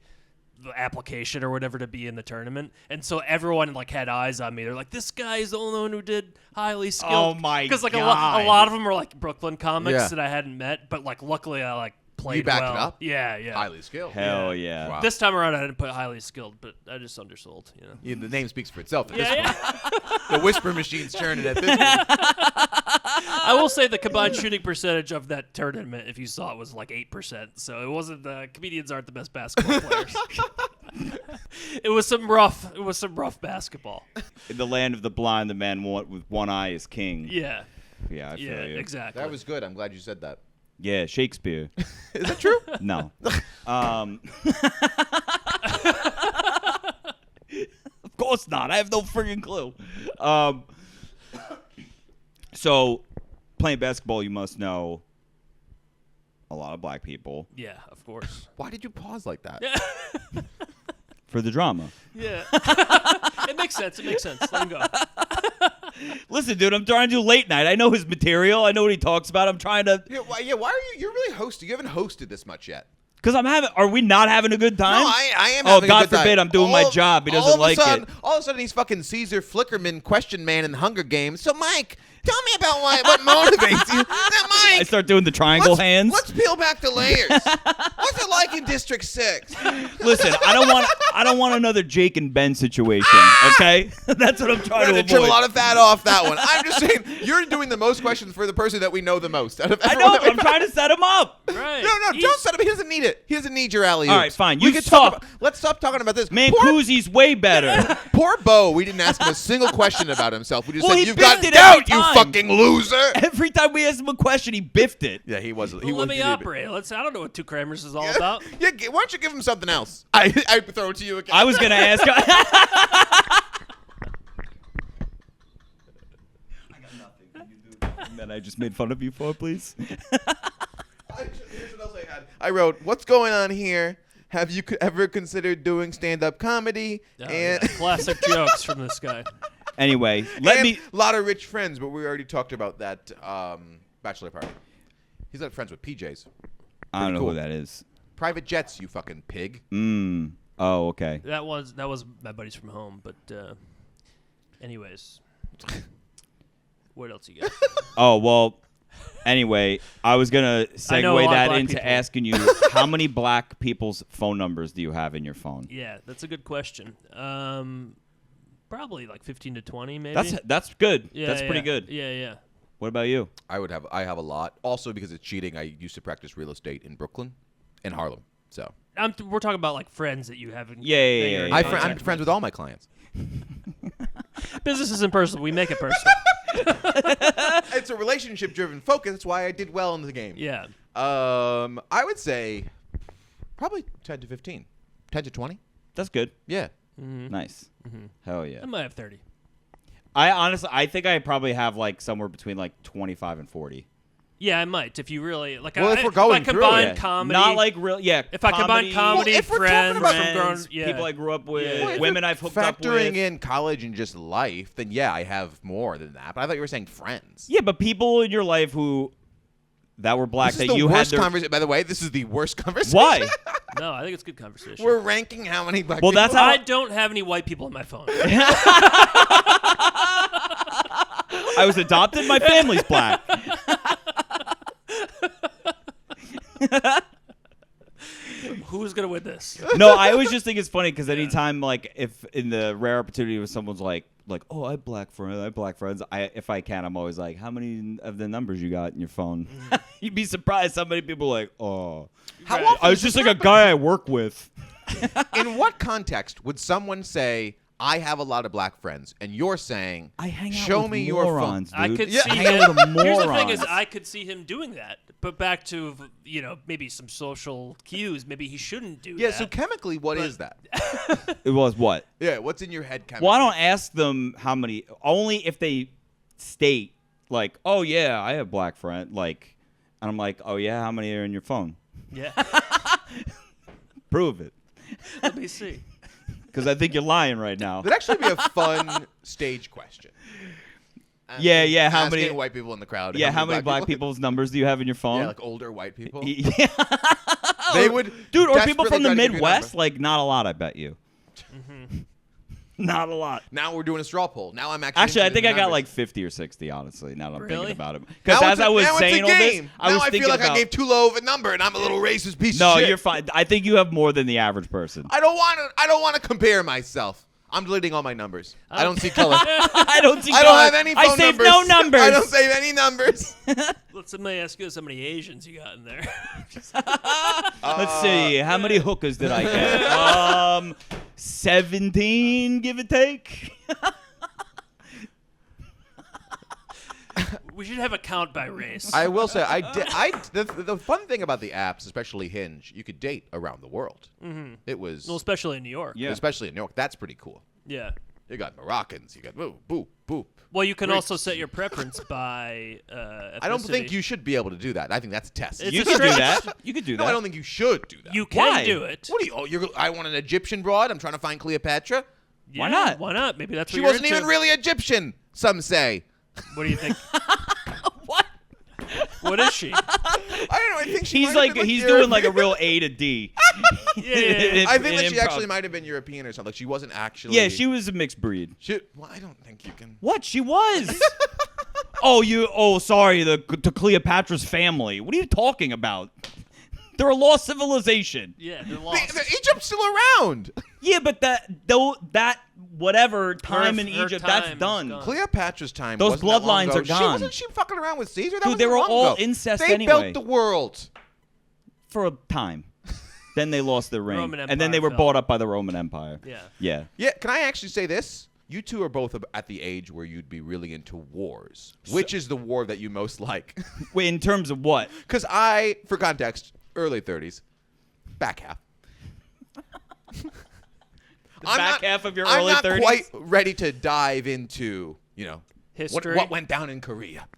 application or whatever to be in the tournament. And so everyone like had eyes on me. They're like, this guy is the only one who did highly skilled. Oh my Because like a God. lot of them were like Brooklyn comics Yeah. that I hadn't met, but like luckily I like played You backed well. it up? Yeah. Highly skilled. Hell yeah. Wow. This time around, I didn't put highly skilled, but I just undersold. You know. Yeah, the name speaks for itself. At this Yeah. point. The whisper machine's churning at this point. I will say the combined shooting percentage of that tournament, if you saw it, was like 8%. So it wasn't. Comedians aren't the best basketball players. It was some rough basketball. In the land of the blind, the man with one eye is king. Yeah. Yeah, I feel Yeah. you. Exactly. That was good. I'm glad you said that. Yeah, Shakespeare. Is that true? No. Of course not. I have no friggin' clue. So, playing basketball, you must know a lot of black people Yeah. Of course. Why did you pause like that? for the drama. Yeah. It makes sense. Let him go. Listen, dude, I'm trying to do late night. I know his material. I know what he talks about. I'm trying to... Yeah, why are you? You're really hosting. You haven't hosted this much yet. Because I'm having... Are we not having a good time? No, I am. Oh, having a God good time. forbid I'm doing my job. He doesn't like it. All of a sudden, he's fucking Caesar Flickerman, question man in the Hunger Games. So, Mike, tell me about what motivates you. Now, Mike, I start doing the triangle hands. Let's peel back the layers. What's it like in District 6? Listen, I don't want another Jake and Ben situation, okay? That's what I'm trying to We're avoid. trim a lot of fat off that one. I'm just saying, you're doing the most questions for the person that we know the most. Out of I everyone know, that we I'm trying to set him up. Right. No, don't set him. He doesn't need it. He doesn't need your alley. All right, fine. We You can suck. talk about, let's stop talking about this. Mancusi's way better. Poor Bo. We didn't ask him a single question about himself. We just Well, said, he "You've got biffed it doubt, every you time. fucking loser." Every time we asked him a question, he biffed it. Yeah, he was. Well, let me operate. I don't know what Two Kramers is all about. Yeah, why don't you give him something else? I throw it to you again. I was going to ask. I got nothing. Can you do the thing that I just made fun of you for, please? Here's what else I had. I wrote, "What's going on here? Have you ever considered doing stand-up comedy?" Oh, and yeah. Classic jokes from this guy. Anyway, let me... a lot of rich friends, but we already talked about that bachelor party. He's not friends with PJs. I don't know cool. who that is. Private jets, you fucking pig. Oh, okay. That was my buddies from home. But anyways, what else you got? Oh, well, anyway, I was going to I know a segue lot of that black into people. asking you, how many black people's phone numbers do you have in your phone? Yeah, that's a good question. Probably like 15 to 20, maybe. That's good. Yeah, That's pretty yeah. good. Yeah. What about you? I have a lot. Also, because it's cheating, I used to practice real estate in Brooklyn and Harlem. So We're talking about like friends that you haven't. Yeah, that you're in yeah. I'm contact friends with all my clients. Business isn't personal. We make it personal. It's a relationship-driven focus. That's why I did well in the game. Yeah. I would say probably 10 to 15, 10 to 20. That's good. Yeah. Nice. Hell yeah. I might have 30. I think I probably have like somewhere between like 25 and 40. Yeah, I might. If you really like. Well, if we're going if I through combine it. comedy, Not like real, yeah. If I combine comedy, Well, if we're talking friends, about from grown, friends, yeah. people I grew up with, Yeah. Well, if women you're I've hooked up with. Factoring in college and just life, then yeah, I have more than that. But I thought you were saying friends. Yeah, but people in your life that were black This is that the you had worst their... conversation. By the way, this is the worst conversation. Why? No, I think it's good conversation. We're ranking how many black Well, people. that's how- I don't have any white people on my phone. I was adopted. My family's black. Who's gonna win this? No, I always just think it's funny because anytime, like, if in the rare opportunity where someone's like, oh, I have black friends. If I can, I'm always like, how many of the numbers you got in your phone? You'd be surprised how many people are like, oh, How Right. often I was does just this like a happen? guy I work with. In what context would someone say, "I have a lot of black friends," and you're saying, I hang out "Show with me morons, your phone"? dude. I could Yeah. see I hang him. out with Here's the thing: morons. is I could see him doing that. But back to maybe some social cues. Maybe he shouldn't do Yeah. that. So chemically, what is that? It was what? Yeah. What's in your head chemically? Well, I don't ask them how many. Only if they state like, oh yeah, I have black friend. Like, and I'm like, oh yeah, how many are in your phone? Yeah. Prove it, Let me see. because I think you're lying right now. That'd actually be a fun stage question. Yeah, how asking many- white people in the crowd? Yeah, how many black people's numbers do you have in your phone? Yeah, like older white people. Yeah. They would, Dude, or people desperately from the try to give you a Midwest, number. like not a lot, I bet you. Not a lot. Now we're doing a straw poll. Now I'm actually Actually, I think I got numbers. like 50 or 60, honestly, now that I'm Really? thinking about it. Now Because as it's I was now saying it's a all this, game. I was now I thinking feel like about, I gave too low of a number, and I'm a little racist piece no, of shit. you're fine. I think you have more than the average person. I don't want to compare myself. I'm deleting all my numbers. I don't see color. I don't see I don't have any phone I saved numbers. no numbers. I don't save any numbers. Let me ask you how many Asians you got in there. Let's see. How many hookers did I get? 17, give or take. We should have a count by race. I will say, the fun thing about the apps, especially Hinge, you could date around the world. Mm-hmm. It was, well, especially in New York. Yeah. especially in New York. That's pretty cool. Yeah. You got Moroccans. You got boop, boop, boop. Well, you can Greeks. also set your preference by ethnicity. I don't think you should be able to do that. I think that's a test. It's You a could do stretch. that. You could do No, that. I don't think you should do that. You can Why? do it. What are you? I want an Egyptian broad. I'm trying to find Cleopatra. Why Yeah, not? Why not? Maybe that's what She you're wasn't into. even really Egyptian. Some say. What do you think? What? What is she? I don't know. I think she He's might like have been he's European. doing like a real A to D. Yeah. I think that In she improv. actually might have been European or something. Like she wasn't actually. Yeah, she was a mixed breed. Well, I don't think you can. What? She was. Sorry, the Cleopatra's family. What are you talking about? They're a lost civilization. Yeah, they're lost. Egypt's still around. Yeah, but that whatever time in her Egypt, time that's is done. gone. Cleopatra's time. Those wasn't that long bloodlines ago. are gone. Wasn't she fucking around with Caesar? That Dude, wasn't they were long all ago. incest they anyway. built the world. For a time. Then they lost their reign. Roman And then they Empire were fell. bought up by the Roman Empire. Yeah. Yeah. Yeah, can I actually say this? You two are both at the age where you'd be really into wars. Which is the war that you most like? Wait, in terms of what? Because for context, early 30s, back half. Back half of your I'm early not 30s? quite ready to dive into, History. what went down in Korea.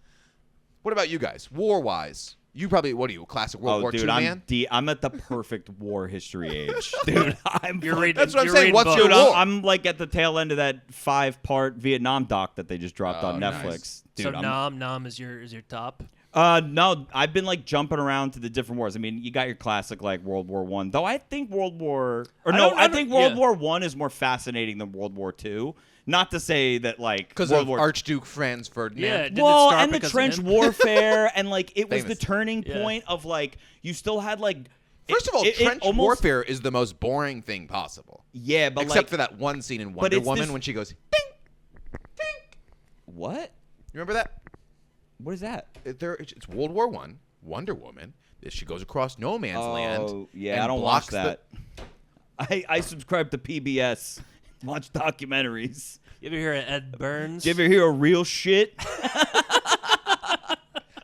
What about you guys, war-wise? You probably, what are you, a classic World War II dude, man? I'm at the perfect war history age. Dude, You're reading. That's what I'm you're saying. reading What's books. your Dude, war? I'm like at the tail end of that 5-part Vietnam doc that they just dropped on nice. Netflix. Dude, So I'm, Nam is your top. no, I've been like jumping around to the different wars. I mean, you got your classic like World War One, though. I think I think World War One is more fascinating than World War Two. Not to say that like Because World of War Archduke Franz Ferdinand. Yeah. Didn't it well, start and the because of trench him? warfare, and like it was the Famous. turning Yeah. point of like you still had like. First of all, it trench almost- warfare is the most boring thing possible. Yeah, but Except like for that one scene in but Wonder it's Woman this- when she goes, ding, ding. what? You remember that? What is that? It's World War One. Wonder Woman. She goes across no man's land. Oh, yeah, and I don't watch blocks that. I subscribe to PBS. Watch documentaries. You ever hear of Ed Burns? Did you ever hear a real shit?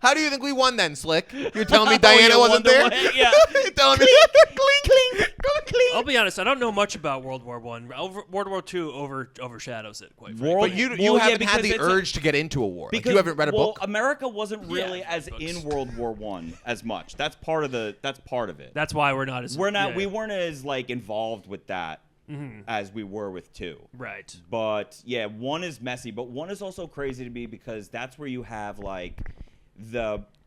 How do you think we won then, Slick? You're telling me Oh, Diana yeah, wasn't Wonder there? Woman, yeah. You're telling me cling, cling. I'll be honest. I don't know much about World War One. World War Two overshadows it quite frankly. World- But you Well, yeah, haven't had because the it's a- urge to get into a war. Like, Because you haven't read a book. America wasn't really Yeah, as books. in World War One as much. That's part of it. That's why we're not as. We're not. yeah. We weren't as like involved with that Mm-hmm. as we were with two. Right. But yeah, one is messy, but one is also crazy to me because that's where you have like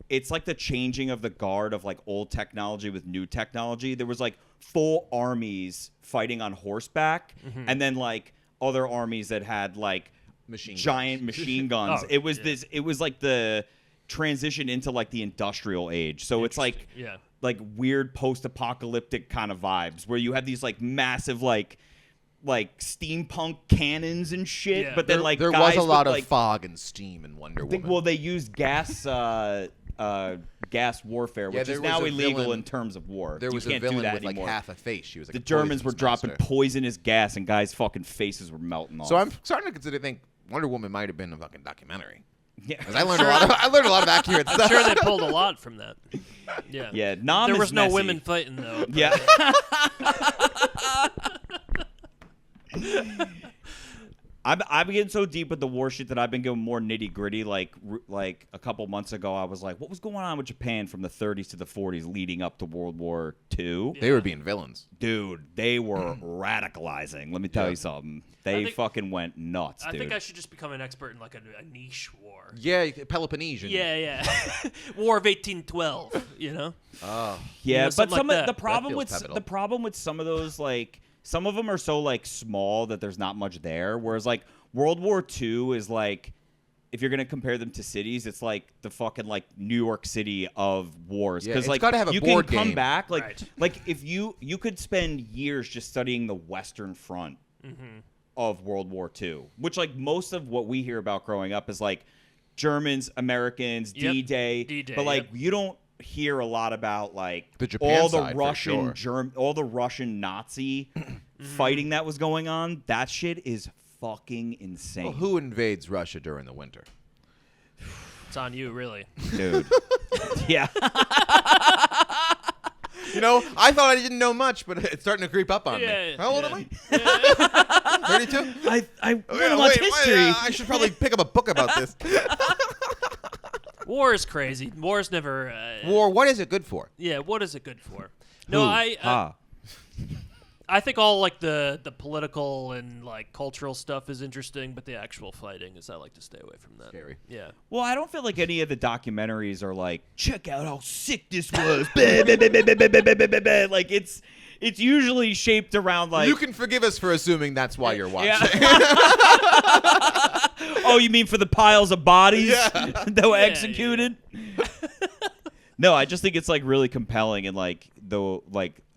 it's like the changing of the guard of like old technology with new technology. There was like full armies fighting on horseback, and then like other armies that had like giant machine guns. Oh, It was yeah. it was like the transition into like the industrial age. So it's like Yeah. like weird post-apocalyptic kind of vibes where you have these like massive like steampunk cannons and shit, Yeah. but then like there guys was a lot with, of like, fog and steam in Wonder Woman. well, they used gas warfare, which there is was now a illegal villain- in terms of war. there You was a can't do villain that with anymore. like half a face. She was like The a Germans were poisonous dropping monster. poisonous gas, and guys' fucking faces were melting off. So I'm starting to think Wonder Woman might have been a fucking documentary. yeah, 'Cause I learned a lot of accurate stuff. I'm sure they pulled a lot from that. Yeah. yeah. Nam There is was no messy. women fighting though. but- Yeah. I'm getting so deep with the war shit that I've been going more nitty gritty. Like a couple months ago, I was like, what was going on with Japan from the 30s to the 40s leading up to World War II? They were being villains. Dude, they were radicalizing. Let me tell you something. They think- fucking went nuts, I dude. think I should just become an expert in like a niche war. Yeah, Peloponnesian. Yeah. War of 1812. You know. Oh. Yeah, know, but something some like of the that. problem That with feels pivotal. the problem with some of those like some of them are so like small that there's not much there. Whereas like World War II is like, if you're gonna compare them to cities, it's like the fucking like New York City of wars. Yeah, Because it's like gotta have a you board can come game. back like Right. like if you could spend years just studying the Western Front of World War II, which like most of what we hear about growing up is like Germans, Americans, Yep. D-Day, D-Day, but like yep. you don't hear a lot about like The Japan all the side, for Russian sure. all the Russian Nazi fighting that was going on. That shit is fucking insane. Well, who invades Russia during the winter? It's on you, really. Dude. Yeah. You know, I thought I didn't know much, but it's starting to creep up on Yeah, me. How old yeah. am I? 32? I want Yeah, to watch wait, history. I should probably pick up a book about this. War is crazy. War is never. War, what is it good for? Yeah, what is it good for? No, Who? I think all like the political and like cultural stuff is interesting, but the actual fighting is I like to stay away from that. Scary. Yeah. Well, I don't feel like any of the documentaries are like, check out how sick this was. Bah, bah, bah, bah, bah, bah, bah, bah, bah, bah. Like it's usually shaped around like You can forgive us for assuming that's why you're watching. oh, you mean for the piles of bodies Yeah. that were Yeah, executed? No, I just think it's like really compelling and like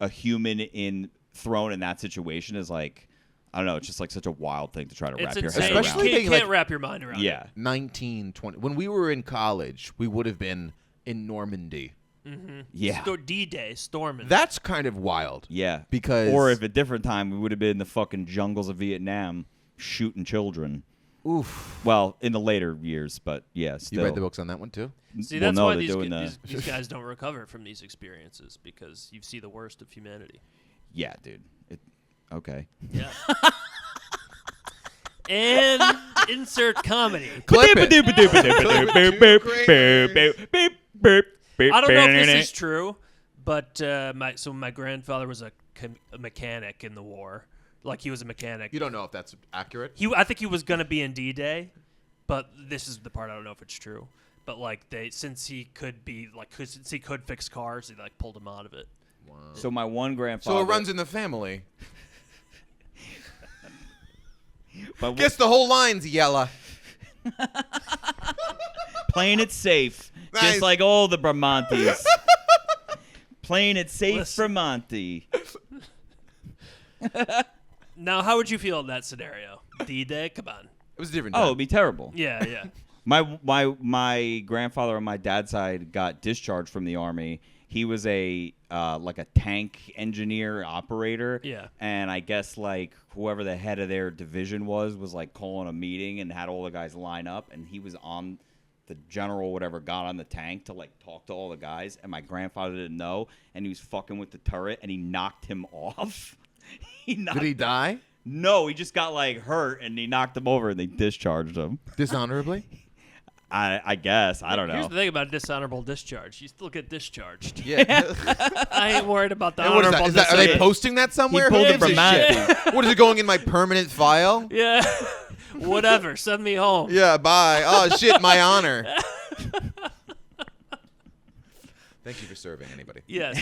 a human thrown in that situation is like, I don't know, it's just like such a wild thing to try to It's wrap your insane. head Especially around. you being, can't like- wrap your mind around Yeah. it. 1920. When we were in college, we would have been in Normandy. Yeah. D-Day, storming. That's kind of wild. Yeah. Because Or if a different time we would have been in the fucking jungles of Vietnam shooting children. oof. Well, in the later years, but yeah, still. You read the books on that one too? See, well, that's no, why they're these, doing these guys don't recover from these experiences because you see the worst of humanity. Yeah, dude. Okay. Yeah. And insert comedy. Clip it. I don't know if this is true, but my grandfather was a mechanic in the war. Like he was a mechanic. You don't know if that's accurate? I think he was gonna be in D-Day, but this is the part I don't know if it's true. But like since he could fix cars, they like pulled him out of it. So my one grandfather. So it runs in the family. But Guess the whole line's yellow. playing it safe, Nice. just like all the Bramantes. Playing it safe, Listen. Bramante. Now, how would you feel in that scenario? D-Day? Come on. It was a different Oh, time. it'd be terrible. Yeah, yeah. My grandfather on my dad's side got discharged from the army. He was a like a tank engineer operator. Yeah. And I guess like whoever the head of their division was like calling a meeting and had all the guys line up, and he was on the general whatever got on the tank to like talk to all the guys, and my grandfather didn't know, and he was fucking with the turret and he knocked him off. Did he die? No, he just got like hurt and he knocked him over and they discharged him. Dishonorably? I guess. I don't Here's know. the thing about dishonorable discharge. You still get discharged. Yeah. I ain't worried about the And what is honorable that? Are they discharge. posting that somewhere? pulled Who it gives from a shit? What is it going in my permanent file? Yeah. Whatever. Send me home. Yeah, bye. Oh shit, my honor. Thank you for serving anybody. Yes.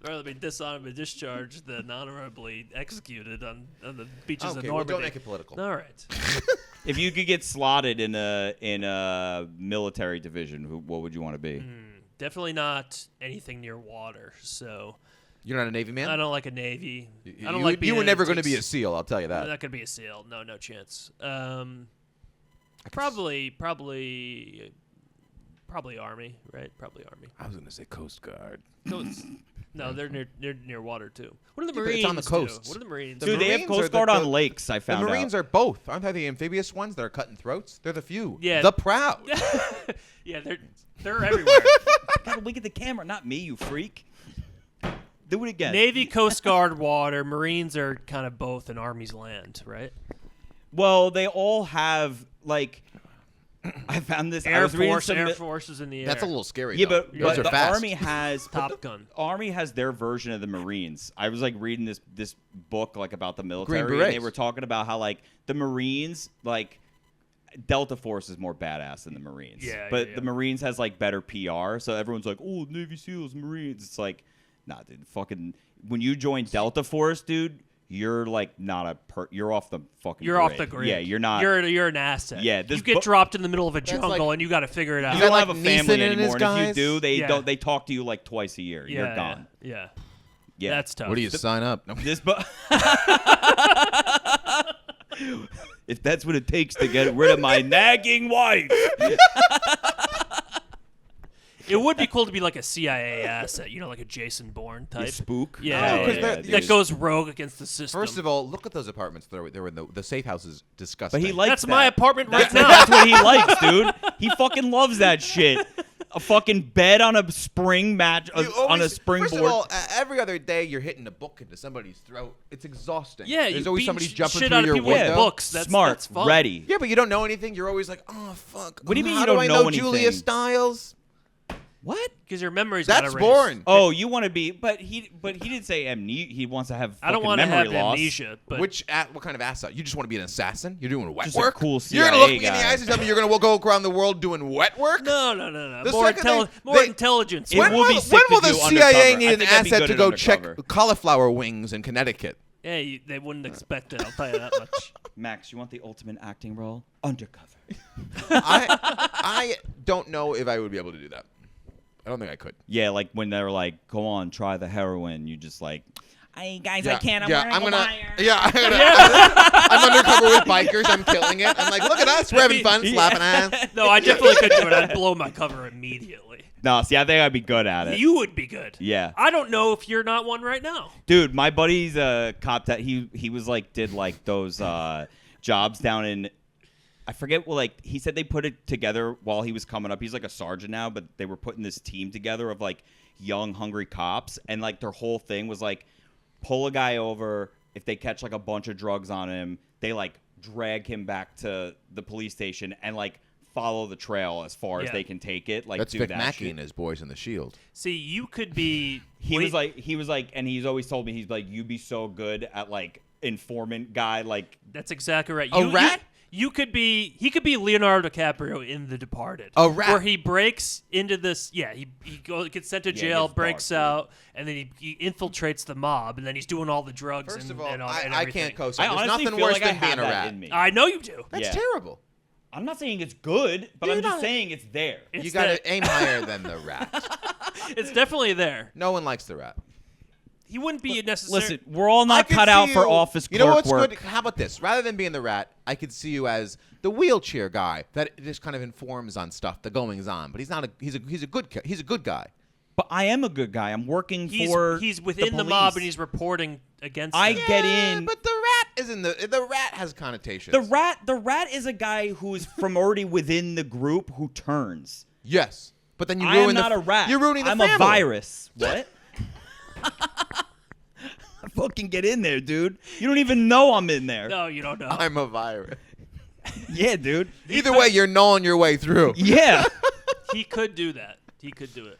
Rather be dishonorably discharged than honorably executed on the beaches of Okay, Normandy. well, don't make it political. All right. If you could get slotted in a military division, what would you want to be? Definitely not anything near water. So You're not a Navy man? I don't like a Navy. I don't you, like being you were in never it. going to be a SEAL, I'll tell you I'm that. not gonna be a SEAL. No chance. Probably Army, right? Probably Army. I was going to say Coast Guard. No, they're near water too. What do the Yeah, but Marines it's on the do? coast. What do the Marines The do? Dude, they have Marines Coast are Guard the- on lakes. I The found Marines out. are both. Aren't they the amphibious ones that are cutting throats? They're the few. Yeah. The proud. Yeah, they're everywhere. Gotta look at the camera, not me, you freak. Do it again. Navy, Coast Guard, water. Marines are kind of both in Army's land, right? Well, they all have like. I found this. I Air was reading Force, some Air mi- Force is in the air. That's a little scary. Yeah, though. but those are the fast. Army has Top Gun. Army has their version of the Marines. I was like reading this book like about the military, Green and they Berets. were talking about how like the Marines like Delta Force is more badass than the Marines. But the Marines has like better PR, so everyone's like, "Oh, Navy SEALs, Marines." It's like, nah, dude. Fucking when you join Delta Force, dude, you're like not you're off the fucking. You're grid. off the grid. Yeah, you're not. You're an asset. Yeah, you get dropped in the middle of a jungle and you got to figure it out. You don't like have a Neeson family and his anymore, and if you guys? do, they talk to you like twice a year. You're gone. Yeah. Yeah, That's tough. What do you sign up? No. This if that's what it takes to get rid of my nagging wife. It would be cool to be like a CIA asset, like a Jason Bourne type. Spook. Yeah, that goes rogue against the system. First of all, look at those apartments. They're in the safe house is disgusting. But he likes that's my apartment right now. That's what he likes, dude. He fucking loves that shit. A fucking bed on a spring match on a springboard. First of all, every other day you're hitting a book into somebody's throat. It's exhausting. Yeah, there's you always beat somebody jumping shit through out of your people with window. books. That's Smart, fun. ready. Yeah, but you don't know anything. You're always like, oh fuck. What do you mean How you don't I know Julia anything? Stiles? What? Because your memory's That's not erased. boring. Oh, you want to be? But he didn't say amnesia. He wants to have. I don't want to have loss. amnesia. But What kind of asset? You just want to be an assassin? You're doing wet Just a work? cool You're gonna CIA look me in the guy. eyes and tell me you're gonna go around the world doing wet work? No. The More, second more intelligence. It When will be will, sick when to will the do CIA undercover. need I an think I'd be asset good to at go undercover. check cauliflower wings in Connecticut? Yeah, they wouldn't expect it. I'll tell you that much. Max, you want the ultimate acting role? Undercover. I don't know if I would be able to do that. I don't think I could. Yeah, like when they're like, "Go on, try the heroin." You just like, "Hey guys, I can't. I'm yeah, wearing a wire." I'm undercover with bikers. I'm killing it. I'm like, look at us. We're having fun, slapping ass. No, I definitely could do it. I'd blow my cover immediately. No, see, I think I'd be good at it. You would be good. Yeah. I don't know if you're not one right now. Dude, my buddy's a cop that he was like did like those jobs down in. I forget. Well, like he said they put it together while he was coming up. He's like a sergeant now, but they were putting this team together of like young, hungry cops, and like their whole thing was like pull a guy over. If they catch like a bunch of drugs on him, they like drag him back to the police station and like follow the trail as far as they can take it. Like That's do Vic that Mackey shit. and his boys in the Shield. See, you could be. He was like, and he's always told me he's like, you'd be so good at like informant guy, like That's exactly right. A rat? You could be. He could be Leonardo DiCaprio in The Departed. A rat. Where he breaks into this. Yeah, he gets sent to jail, gets breaks dark, out, and then he infiltrates the mob, and then he's doing all the drugs. First and, of all, and I everything. can't I co-sign. There's honestly nothing feel worse like I than being have a that rat. in me. I know you do. That's Yeah. terrible. I'm not saying it's good, but You're I'm just not- saying it's there. It's You got that- to aim higher than the rat. It's definitely there. No one likes the rat. He wouldn't be necessary. Listen, we're all I not could cut out see for you- office You know clerk what's work. good? How about this? Rather than being the rat, I could see you as the wheelchair guy that just kind of informs on stuff, the goings on. But he's not. He's a good guy. But I am a good guy. I'm working he's for within the mob and he's reporting against. I them. get Yeah, in. but the rat is in the rat has connotations. The rat is a guy who is from already within the group who turns. Yes, but then you I am ruin not a rat. You're ruining the I'm family. a virus. What? I fucking get in there, dude. You don't even know I'm in there. No, you don't know. I'm a virus. Yeah, dude. Either way, you're gnawing your way through. Yeah. He could do that. He could do it.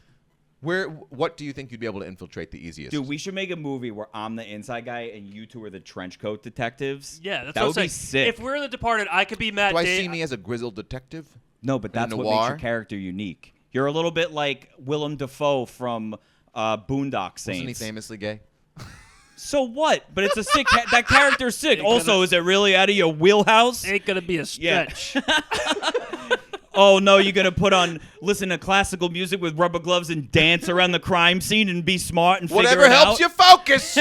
What do you think you'd be able to infiltrate the easiest? Dude, we should make a movie where I'm the inside guy and you two are the trench coat detectives. Yeah, that's that what would I'm be saying. sick. If we're in The Departed, I could be Matt do I Damon. see me as a grizzled detective? No, but that's what makes noir? your character unique. You're a little bit like Willem Dafoe from Boondock Saints. Wasn't he famously gay? So what? But it's a sick. That character's sick. Ain't Also, gonna- is it really out of your wheelhouse? Ain't gonna be a Yeah. stretch. Oh no, you're gonna listen to classical music with rubber gloves and dance around the crime scene and be smart and figure Whatever it helps out. you focus.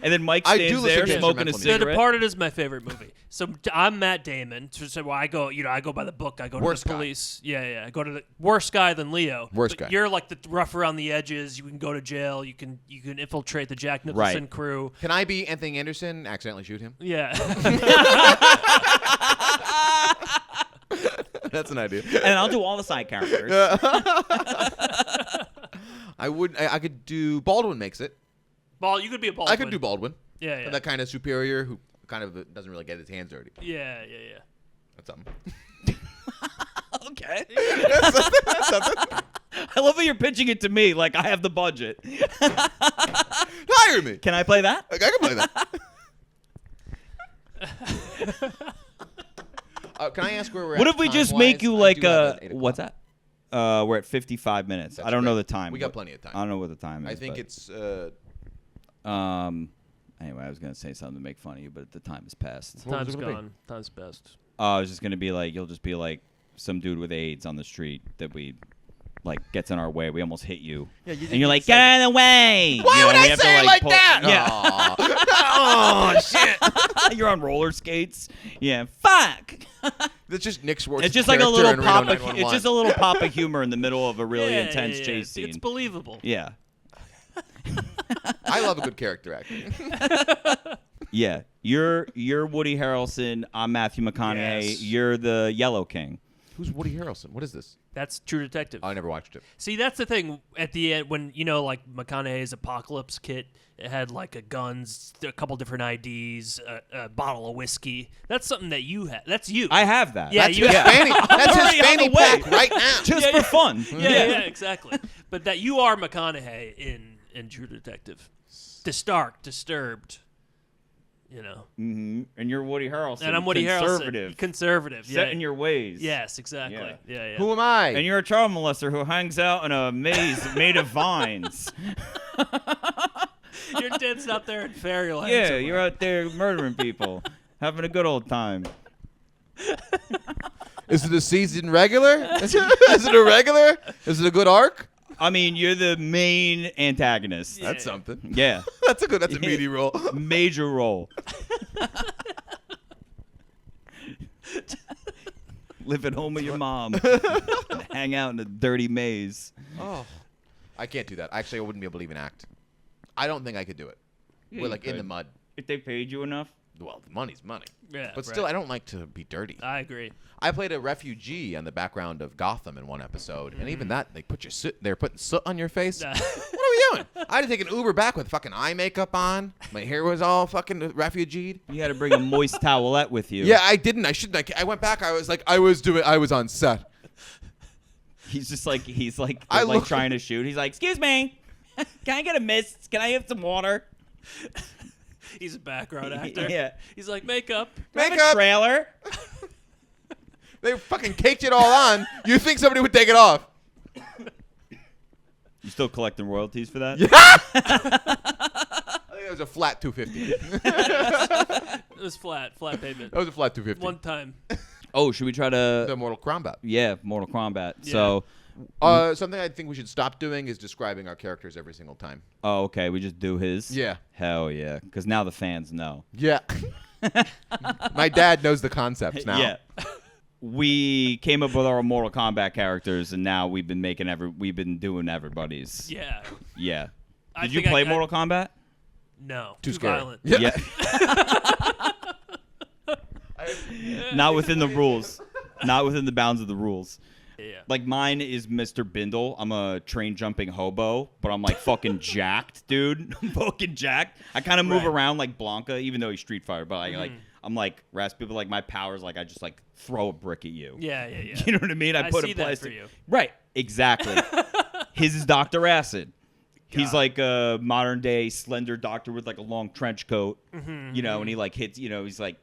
And then Mike I do stands listen there to smoking a instrumental music. The cigarette. Departed is my favorite movie. So I'm Matt Damon. So I go, I go by the book. I go to Worst the guy. police. Yeah. I go to the worst guy than Leo. Worst But guy. You're like the rough around the edges. You can go to jail. You can infiltrate the Jack Nicholson Right. crew. Can I be Anthony Anderson? Accidentally shoot him? Yeah. That's an idea. And I'll do all the side characters. I could do Baldwin makes it. You could be a Baldwin. I could do Baldwin. Yeah. That kind of superior who kind of doesn't really get his hands dirty. Yeah. That's something. Okay. That's something. I love how you're pitching it to me like I have the budget. Hire me. Can I play that? I can play that. Can I ask where we're at? What if we just make you like what's that? that? We're at 55 minutes. That's I don't know great. the time. We got plenty of time. I don't know what the time is. I think but, it's. Anyway, I was gonna say something to make fun of you, but the time has passed. What was Time's it gonna be? gone. Time's best. I was just gonna be like, you'll just be like some dude with AIDS on the street that we. Like gets in our way, we almost hit you, Yeah, you and you're like, "Get out of the way!" Why would we I have to, say it like pull- that? Yeah, Oh shit! you're on roller skates. Yeah, fuck. That's just Nick Schwartz. It's just like a little pop. It's 911. just a little pop of humor in the middle of a really Yeah, intense yeah, chase It's scene. believable. Yeah, I love a good character acting. yeah. You're Woody Harrelson. I'm Matthew McConaughey. Yes. You're the Yellow King. Who's Woody Harrelson? What is this? That's True Detective. I never watched it. See, that's the thing. At the end, when like McConaughey's Apocalypse kit, it had like a guns, a couple different IDs, a bottle of whiskey. That's something that you have. That's you. I have that. Yeah, That's you his have. fanny. That's already his on fanny the way. pack right now. Just Yeah, for fun. yeah, exactly. But that you are McConaughey in True Detective. Disturbed. You know. Mm-hmm. And you're Woody Harrelson. And I'm Woody conservative, Harrelson. Conservative. set yeah. in your ways. Yes, exactly. Yeah. Yeah. Who am I? And you're a child molester who hangs out in a maze made of vines. Your dad's out there in fairyland. Yeah, somewhere. you're out there murdering people, having a good old time. Is it a season regular? Is it a regular? Is it a good arc? I mean, you're the main antagonist. Yeah. That's something. Yeah, That's a meaty role. major role. Live at home with your mom. And hang out in a dirty maze. Oh, I can't do that. Actually, I wouldn't be able to even act. I don't think I could do it. Yeah, We're you like in could. the mud. If they paid you enough. Well, the money's money. Yeah, But right. still, I don't like to be dirty. I agree. I played a refugee on the background of Gotham in one episode, and even that, they put your soot. They're putting soot on your face. Nah. What are we doing? I had to take an Uber back with fucking eye makeup on. My hair was all fucking refugeed. You had to bring a moist towelette with you. Yeah, I didn't. I shouldn't. I went back. I was like, I was on set. He's just like, I like look- trying to shoot. He's like, excuse me. Can I get a mist? Can I have some water? He's a background actor. Yeah. He's like, makeup. Do I have a Makeup. trailer. They fucking caked it all on. You think somebody would take it off? You still collecting royalties for that? I think it was a flat 250. It was flat payment. That was a flat 250. One time. Oh, should we try to? The Mortal Kombat. Yeah, Mortal Kombat. Yeah. So, Something I think we should stop doing is describing our characters every single time. oh, okay, we just do his. Yeah. Hell yeah, because now the fans know. Yeah. My dad knows the concepts now. Yeah. We came up with our Mortal Kombat characters, and now we've been doing everybody's. Yeah. Yeah. I Did you think play Mortal Kombat? No. Too scary. violent. Yeah. Not within the rules. Not within the bounds of the rules. Yeah. Like mine is Mr. Bindle. I'm a train jumping hobo, but I'm like fucking jacked, dude. I'm fucking jacked. I kind of move Right. around like Blanca, even though he's Street Fighter. But I'm like raspy. But like my powers, like I just like throw a brick at you. Yeah. You know what I mean? I put see a that plastic. for you. Right. Exactly. His is Dr. Acid. He's God. like a modern day slender doctor with like a long trench coat. Mm-hmm, You know, and he like hits. You know, he's like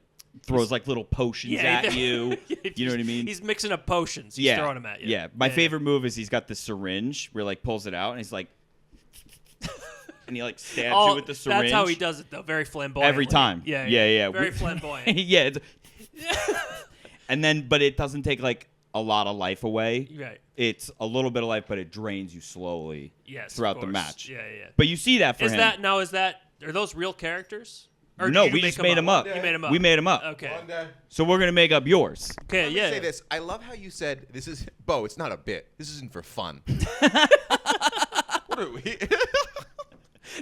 throws like little potions at you. You know what I mean? He's mixing up potions. He's throwing them at you. Yeah. My favorite move is he's got the syringe where he like pulls it out and he's like, and he like stabs you with the syringe. That's how he does it, though. Very flamboyant. Every time. Yeah. Yeah. Very flamboyant. yeah. And then, but it doesn't take like a lot of life away. Right. It's a little bit of life, but it drains you slowly Yes. throughout of the course. match. Yeah. But you see that for Is him. that now? Are those real characters? Or No, did you we make just made them up. You made them up. We made them up. Okay. So we're gonna make up yours. Okay. Let me Yeah. say this. I love how you said this is Bo. It's not a bit. This isn't for fun. What are we?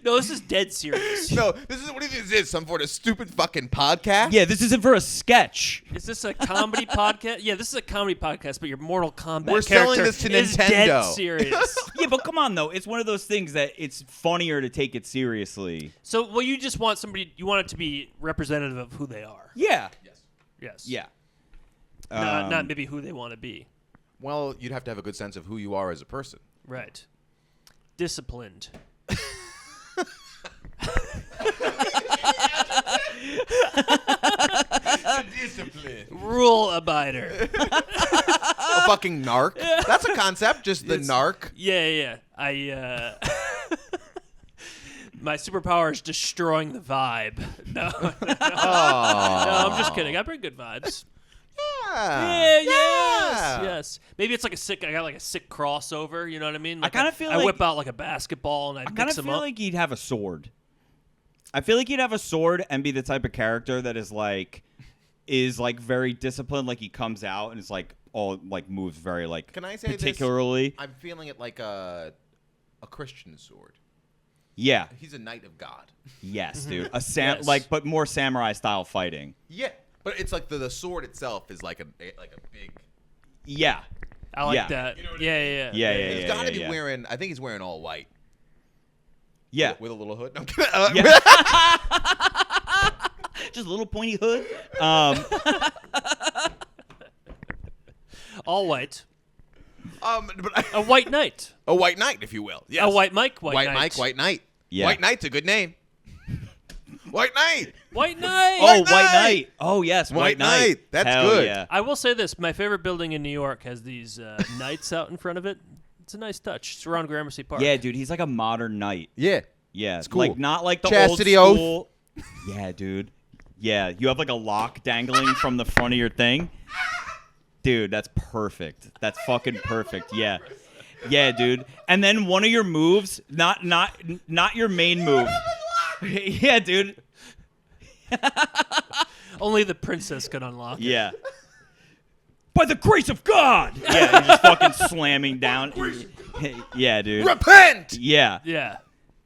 No, this is dead serious. No, this is what this is. Some sort of stupid fucking podcast. Yeah, this isn't for a sketch. Is this a comedy podcast? Yeah, this is a comedy podcast, but your Mortal Kombat We're selling character this to is dead Nintendo. serious. Yeah, but come on though. It's one of those things that it's funnier to take it seriously. So, well, you just want somebody. You want it to be representative of who they are. Yeah. Yes. Yeah. Not maybe who they want to be. Well, you'd have to have a good sense of who you are as a person. Right. Disciplined. Discipline. Rule abider. A fucking narc. That's a concept. Just the narc. Yeah. I my superpower is destroying the vibe. No, no, I'm just kidding. I bring good vibes. Yeah. Yes. Maybe it's like I got like a sick crossover. You know what I mean? Like kinda feel I like- whip out like a basketball and I kind mix of them feel up. like he'd have a sword. I feel like he'd have a sword and be the type of character that is like very disciplined. Like he comes out and is like all like moves very like. Can I say particularly? this? I'm feeling it like a Christian sword. Yeah. He's a knight of God. Yes, dude. A Yes. but more samurai style fighting. Yeah, but it's like the sword itself is like a big. Yeah. I like Yeah. that. You know what I Yeah. Yeah. He's got to be yeah. wearing. I think he's wearing all white. Yeah. With a little hood. No, I'm kidding. Yeah. Just a little pointy hood. All white. But A white knight. a white knight, if you will. Yes. A white Mike. White White knight. Mike. White knight. Yeah. White knight's a good name. White knight. White knight. Oh, White White Knight. Knight. Oh, yes, White White Knight. Knight. That's Hell good. Yeah. I will say this: my favorite building in New York has these knights out in front of it. It's a nice touch. It's around Gramercy Park. Yeah, dude, he's like a modern knight. Yeah. Yeah, It's cool. like not like the Chastity old oath. school. Yeah, dude. Yeah, you have like a lock dangling from the front of your thing. Dude, that's perfect. That's fucking perfect. Yeah. Yeah, dude. And then one of your moves, not your main move. Yeah, dude. Only the princess could unlock it. Yeah. By the grace of God. Yeah, you're just fucking slamming down. Yeah, dude. Repent. Yeah. Yeah.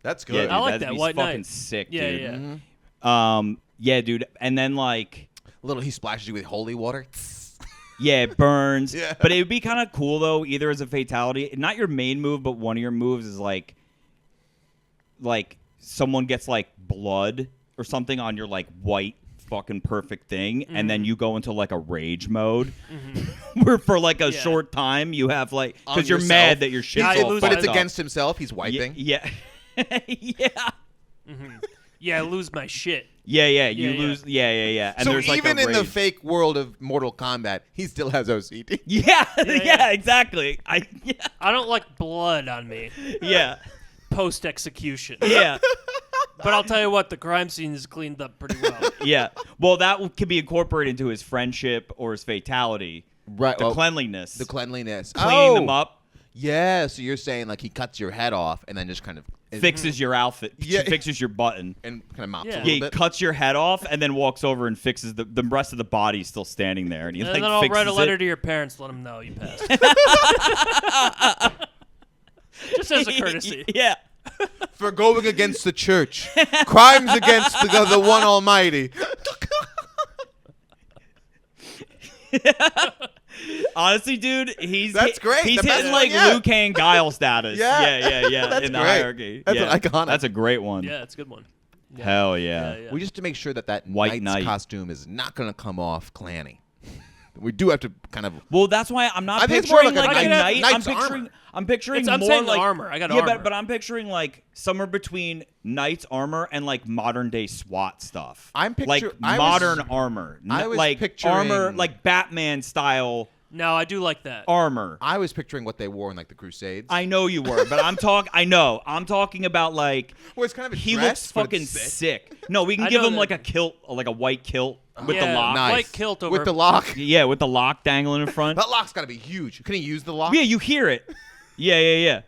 That's Yeah, good. dude, I like that'd that, be White fucking Knight. sick, Yeah, dude. yeah. Yeah, dude. And then like He splashes you with holy water. yeah, it burns. Yeah. But it would be kind of cool though, either as a fatality, not your main move, but one of your moves is like someone gets like blood or something on your like white fucking perfect thing, and then you go into like a rage mode where for like a Yeah. short time you have like On because you're yourself. mad that your shit's Yeah, you all lose But fucked it's up. against himself. He's wiping. Yeah. Yeah. Yeah, I lose my shit. Yeah, you Yeah, lose. Yeah. And So there's like even a in the rage. fake world of Mortal Kombat, he still has OCD. Yeah, yeah. exactly. I don't like blood on me Yeah. post execution. Yeah. But I'll tell you what, the crime scene is cleaned up pretty well. Yeah. Well, that could be incorporated into his friendship or his fatality. Right. The cleanliness. The cleanliness. Cleaning them up Yeah. So you're saying like he cuts your head off and then just kind of fixes your outfit. Yeah. Fixes your button. and kind of mops Yeah. a Yeah, little he bit. cuts your head off and then walks over and fixes the rest of the body still standing there. And he And like then I'll fixes write a letter it. to your parents, let them know you passed. Just as a courtesy. Yeah. For going against the church, crimes against the one Almighty. Honestly, dude, That's great. He's The best hitting one like yet. Liu Kang Guile status. Yeah. Yeah. That's in the great. hierarchy. That's yeah. an iconic. That's a great one. Yeah, it's a good one. Yeah. Hell yeah. Yeah. We just to make sure that White knight's Knight. costume is not going to come off clanny. We do have to kind of. Well, that's why I'm not I think it's more picturing like like a a knight- knight. knight's armor. I'm picturing I'm more saying like armor. I got yeah, armor. but I'm picturing like somewhere between knight's armor and like modern day SWAT stuff. I'm like picture- I was- modern armor, I was like picturing- armor, like Batman style No, I do like that. armor. I was picturing what they wore in like the Crusades. I know you were, but I'm talking about like well, it's kind of a he dress, looks but fucking it's sick. No, we can I give know him that. like a kilt, like a white kilt with the Yeah, lock. Nice. White kilt over. with the lock. Yeah, with the lock dangling in front. That lock's got to be huge. Can he use the lock? Yeah, you hear it. Yeah.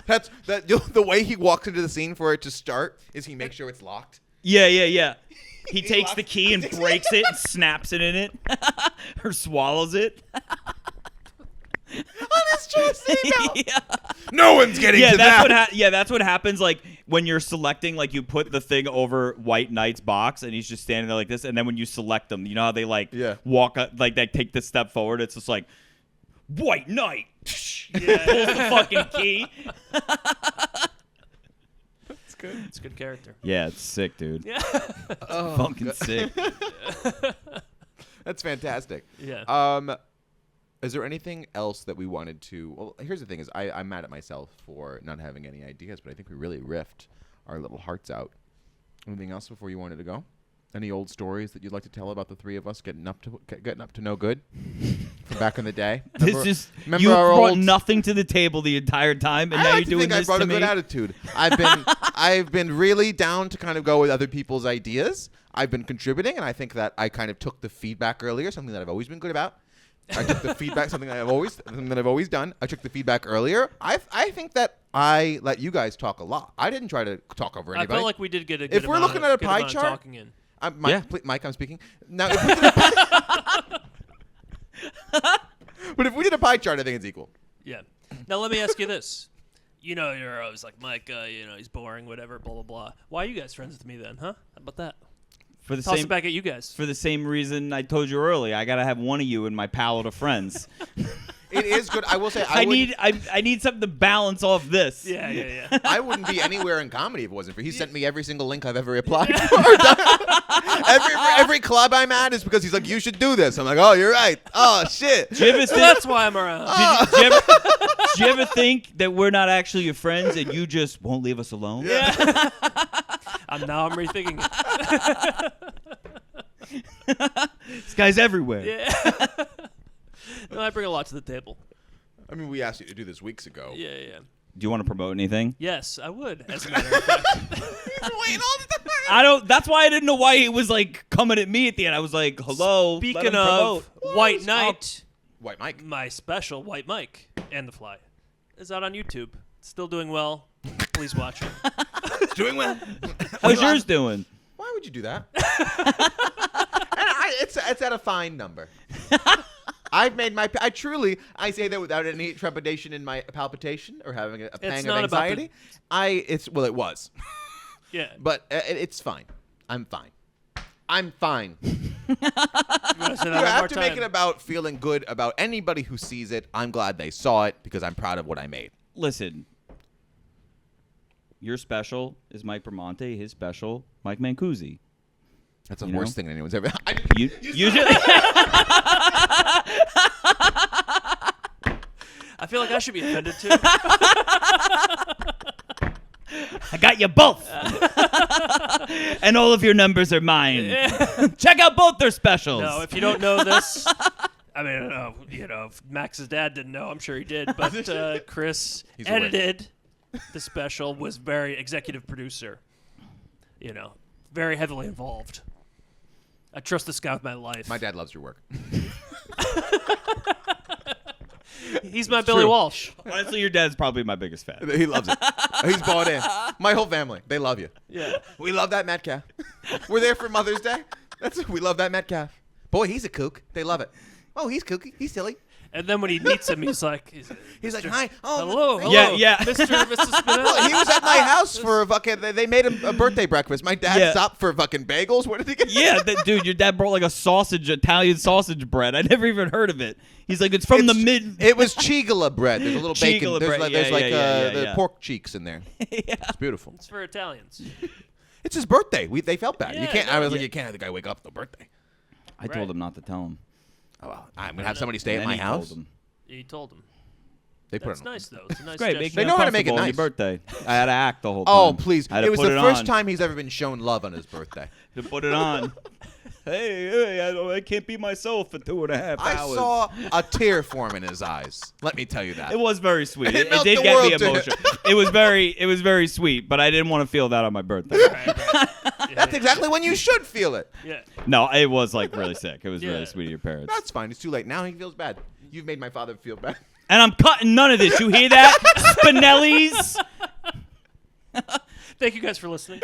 That's the way he walks into the scene for it to start is he makes sure it's locked. Yeah. He takes locks- the key and breaks it and snaps it in it. Or swallows it. On his chest, Yeah. No one's getting Yeah, to that's that. that's what happens like when you're selecting, like you put the thing over White Knight's box and he's just standing there like this, and then when you select them, you know how they like walk up, like they take the step forward, it's just like White Knight. Yeah. Pulls the fucking key. It's good. It's a good character. Yeah, it's sick, dude. Yeah. Fucking sick. That's fantastic. Yeah. Is there anything else that we wanted to? Well, here's the thing: is I'm mad at myself for not having any ideas, but I think we really riffed our little hearts out. Anything else before you wanted to go? Any old stories that you'd like to tell about the three of us getting up to no good from back in the day? You our brought old nothing to the table the entire time, and I now like you're to doing think I this brought to a me. good attitude. I've been really down to kind of go with other people's ideas. I've been contributing, and I think that I kind of took the feedback earlier, something that I've always been good about. I took the feedback, something that I've always done. I took the feedback earlier. I think that I let you guys talk a lot. I didn't try to talk over anybody. I felt like we did get a good If we're amount looking of, at a good pie amount of chart- talking in. Mike, I'm speaking. Now, if we did but if we did a pie chart, I think it's equal. Yeah. Now let me ask you this. You're always like, Mike, he's boring, whatever, blah, blah, blah. Why are you guys friends with me then, huh? How about that? For the Toss same it back at you guys. for the same reason I told you earlier, I gotta have one of you in my palette of friends. It is good. I will say I need something to balance off this. Yeah. I wouldn't be anywhere in comedy if it wasn't for he sent me every single link I've ever applied for. every club I'm at is because he's like, you should do this. I'm like, oh, you're right. Oh, shit. Do you ever think, That's why I'm around. do you ever think that we're not actually your friends and you just won't leave us alone? Yeah. I'm rethinking it. This guy's everywhere. Yeah. No, I bring a lot to the table. I mean, we asked you to do this weeks ago. Yeah. Do you want to promote anything? Yes, I would, as a matter of fact. Wait all the time. That's why I didn't know why he was like coming at me at the end. I was like, hello. let Speaking him of promote. White Knight, White Mike. my special, White Mike and the Fly, is out on YouTube. It's still doing well. Please watch it. It's doing well. How's yours doing? Why would you do that? It's at a fine number. I say that without any trepidation in my palpitation or having a pang of not about the- anxiety. It was. Yeah. But it's fine. I'm fine. I'm fine. You want to say that one more After time? making about feeling good about anybody who sees it, I'm glad they saw it because I'm proud of what I made. Listen, your special is Mike Bramante. His special, Mike Mancusi. That's the You worst know? thing anyone's ever. Usually, I feel like I should be offended too. I got you both, and all of your numbers are mine. Check out both their specials. No, if you don't know this, I mean, I don't know, if Max's dad didn't know, I'm sure he did. But Chris He's aware. edited the special, was very executive producer. Very heavily involved. I trust this guy with my life. My dad loves your work. He's my Billy true. Walsh. Honestly, your dad's probably my biggest fan. He loves it. He's bought in. My whole family, they love you. Yeah. We love that Metcalf. We're there for Mother's Day. We love that Metcalf. Boy, he's a kook. They love it. Oh, he's kooky. He's silly. And then when he meets him, he's like, He's like, hi. Oh, hello. Yeah. Mr. Spinelli. Well, he was at my house for a fucking. They made him a birthday breakfast. My dad Yeah. stopped for fucking bagels. What did he get? Yeah, dude, your dad brought like a Italian sausage bread. I never even heard of it. He's like, it's from the mid. It was chigala bread. There's a little bacon. Chigala There's bread. like, Yeah, there's like yeah, the yeah. pork cheeks in there. Yeah. It's beautiful. It's for Italians. It's his birthday. They felt bad. You Yeah, can't. I was no. like, you can't have the guy wake up for the birthday. I Right. told him not to tell him. Oh, well, I'm gonna have somebody stay And at then my he house. told him. He told him. They put That's it. nice, though. It's a nice Great, gesture. make They me know how to make it uncomfortable on nice. your birthday. I had to act the whole time. Oh, please! I had to It was put the it first on. time he's ever been shown love on his birthday. To put it on. hey, I can't be myself for 2.5 I hours. saw a tear form in his eyes. Let me tell you that. It was very sweet. It It meant did the get me world to him. emotional. It was very sweet, but I didn't want to feel that on my birthday. Right. Yeah, That's exactly when you should feel it. Yeah. No, it was like really sick. It was Yeah. really sweet of your parents. That's fine. It's too late. Now he feels bad. You've made my father feel bad. And I'm cutting none of this. You hear that? Spinelli's? Thank you guys for listening.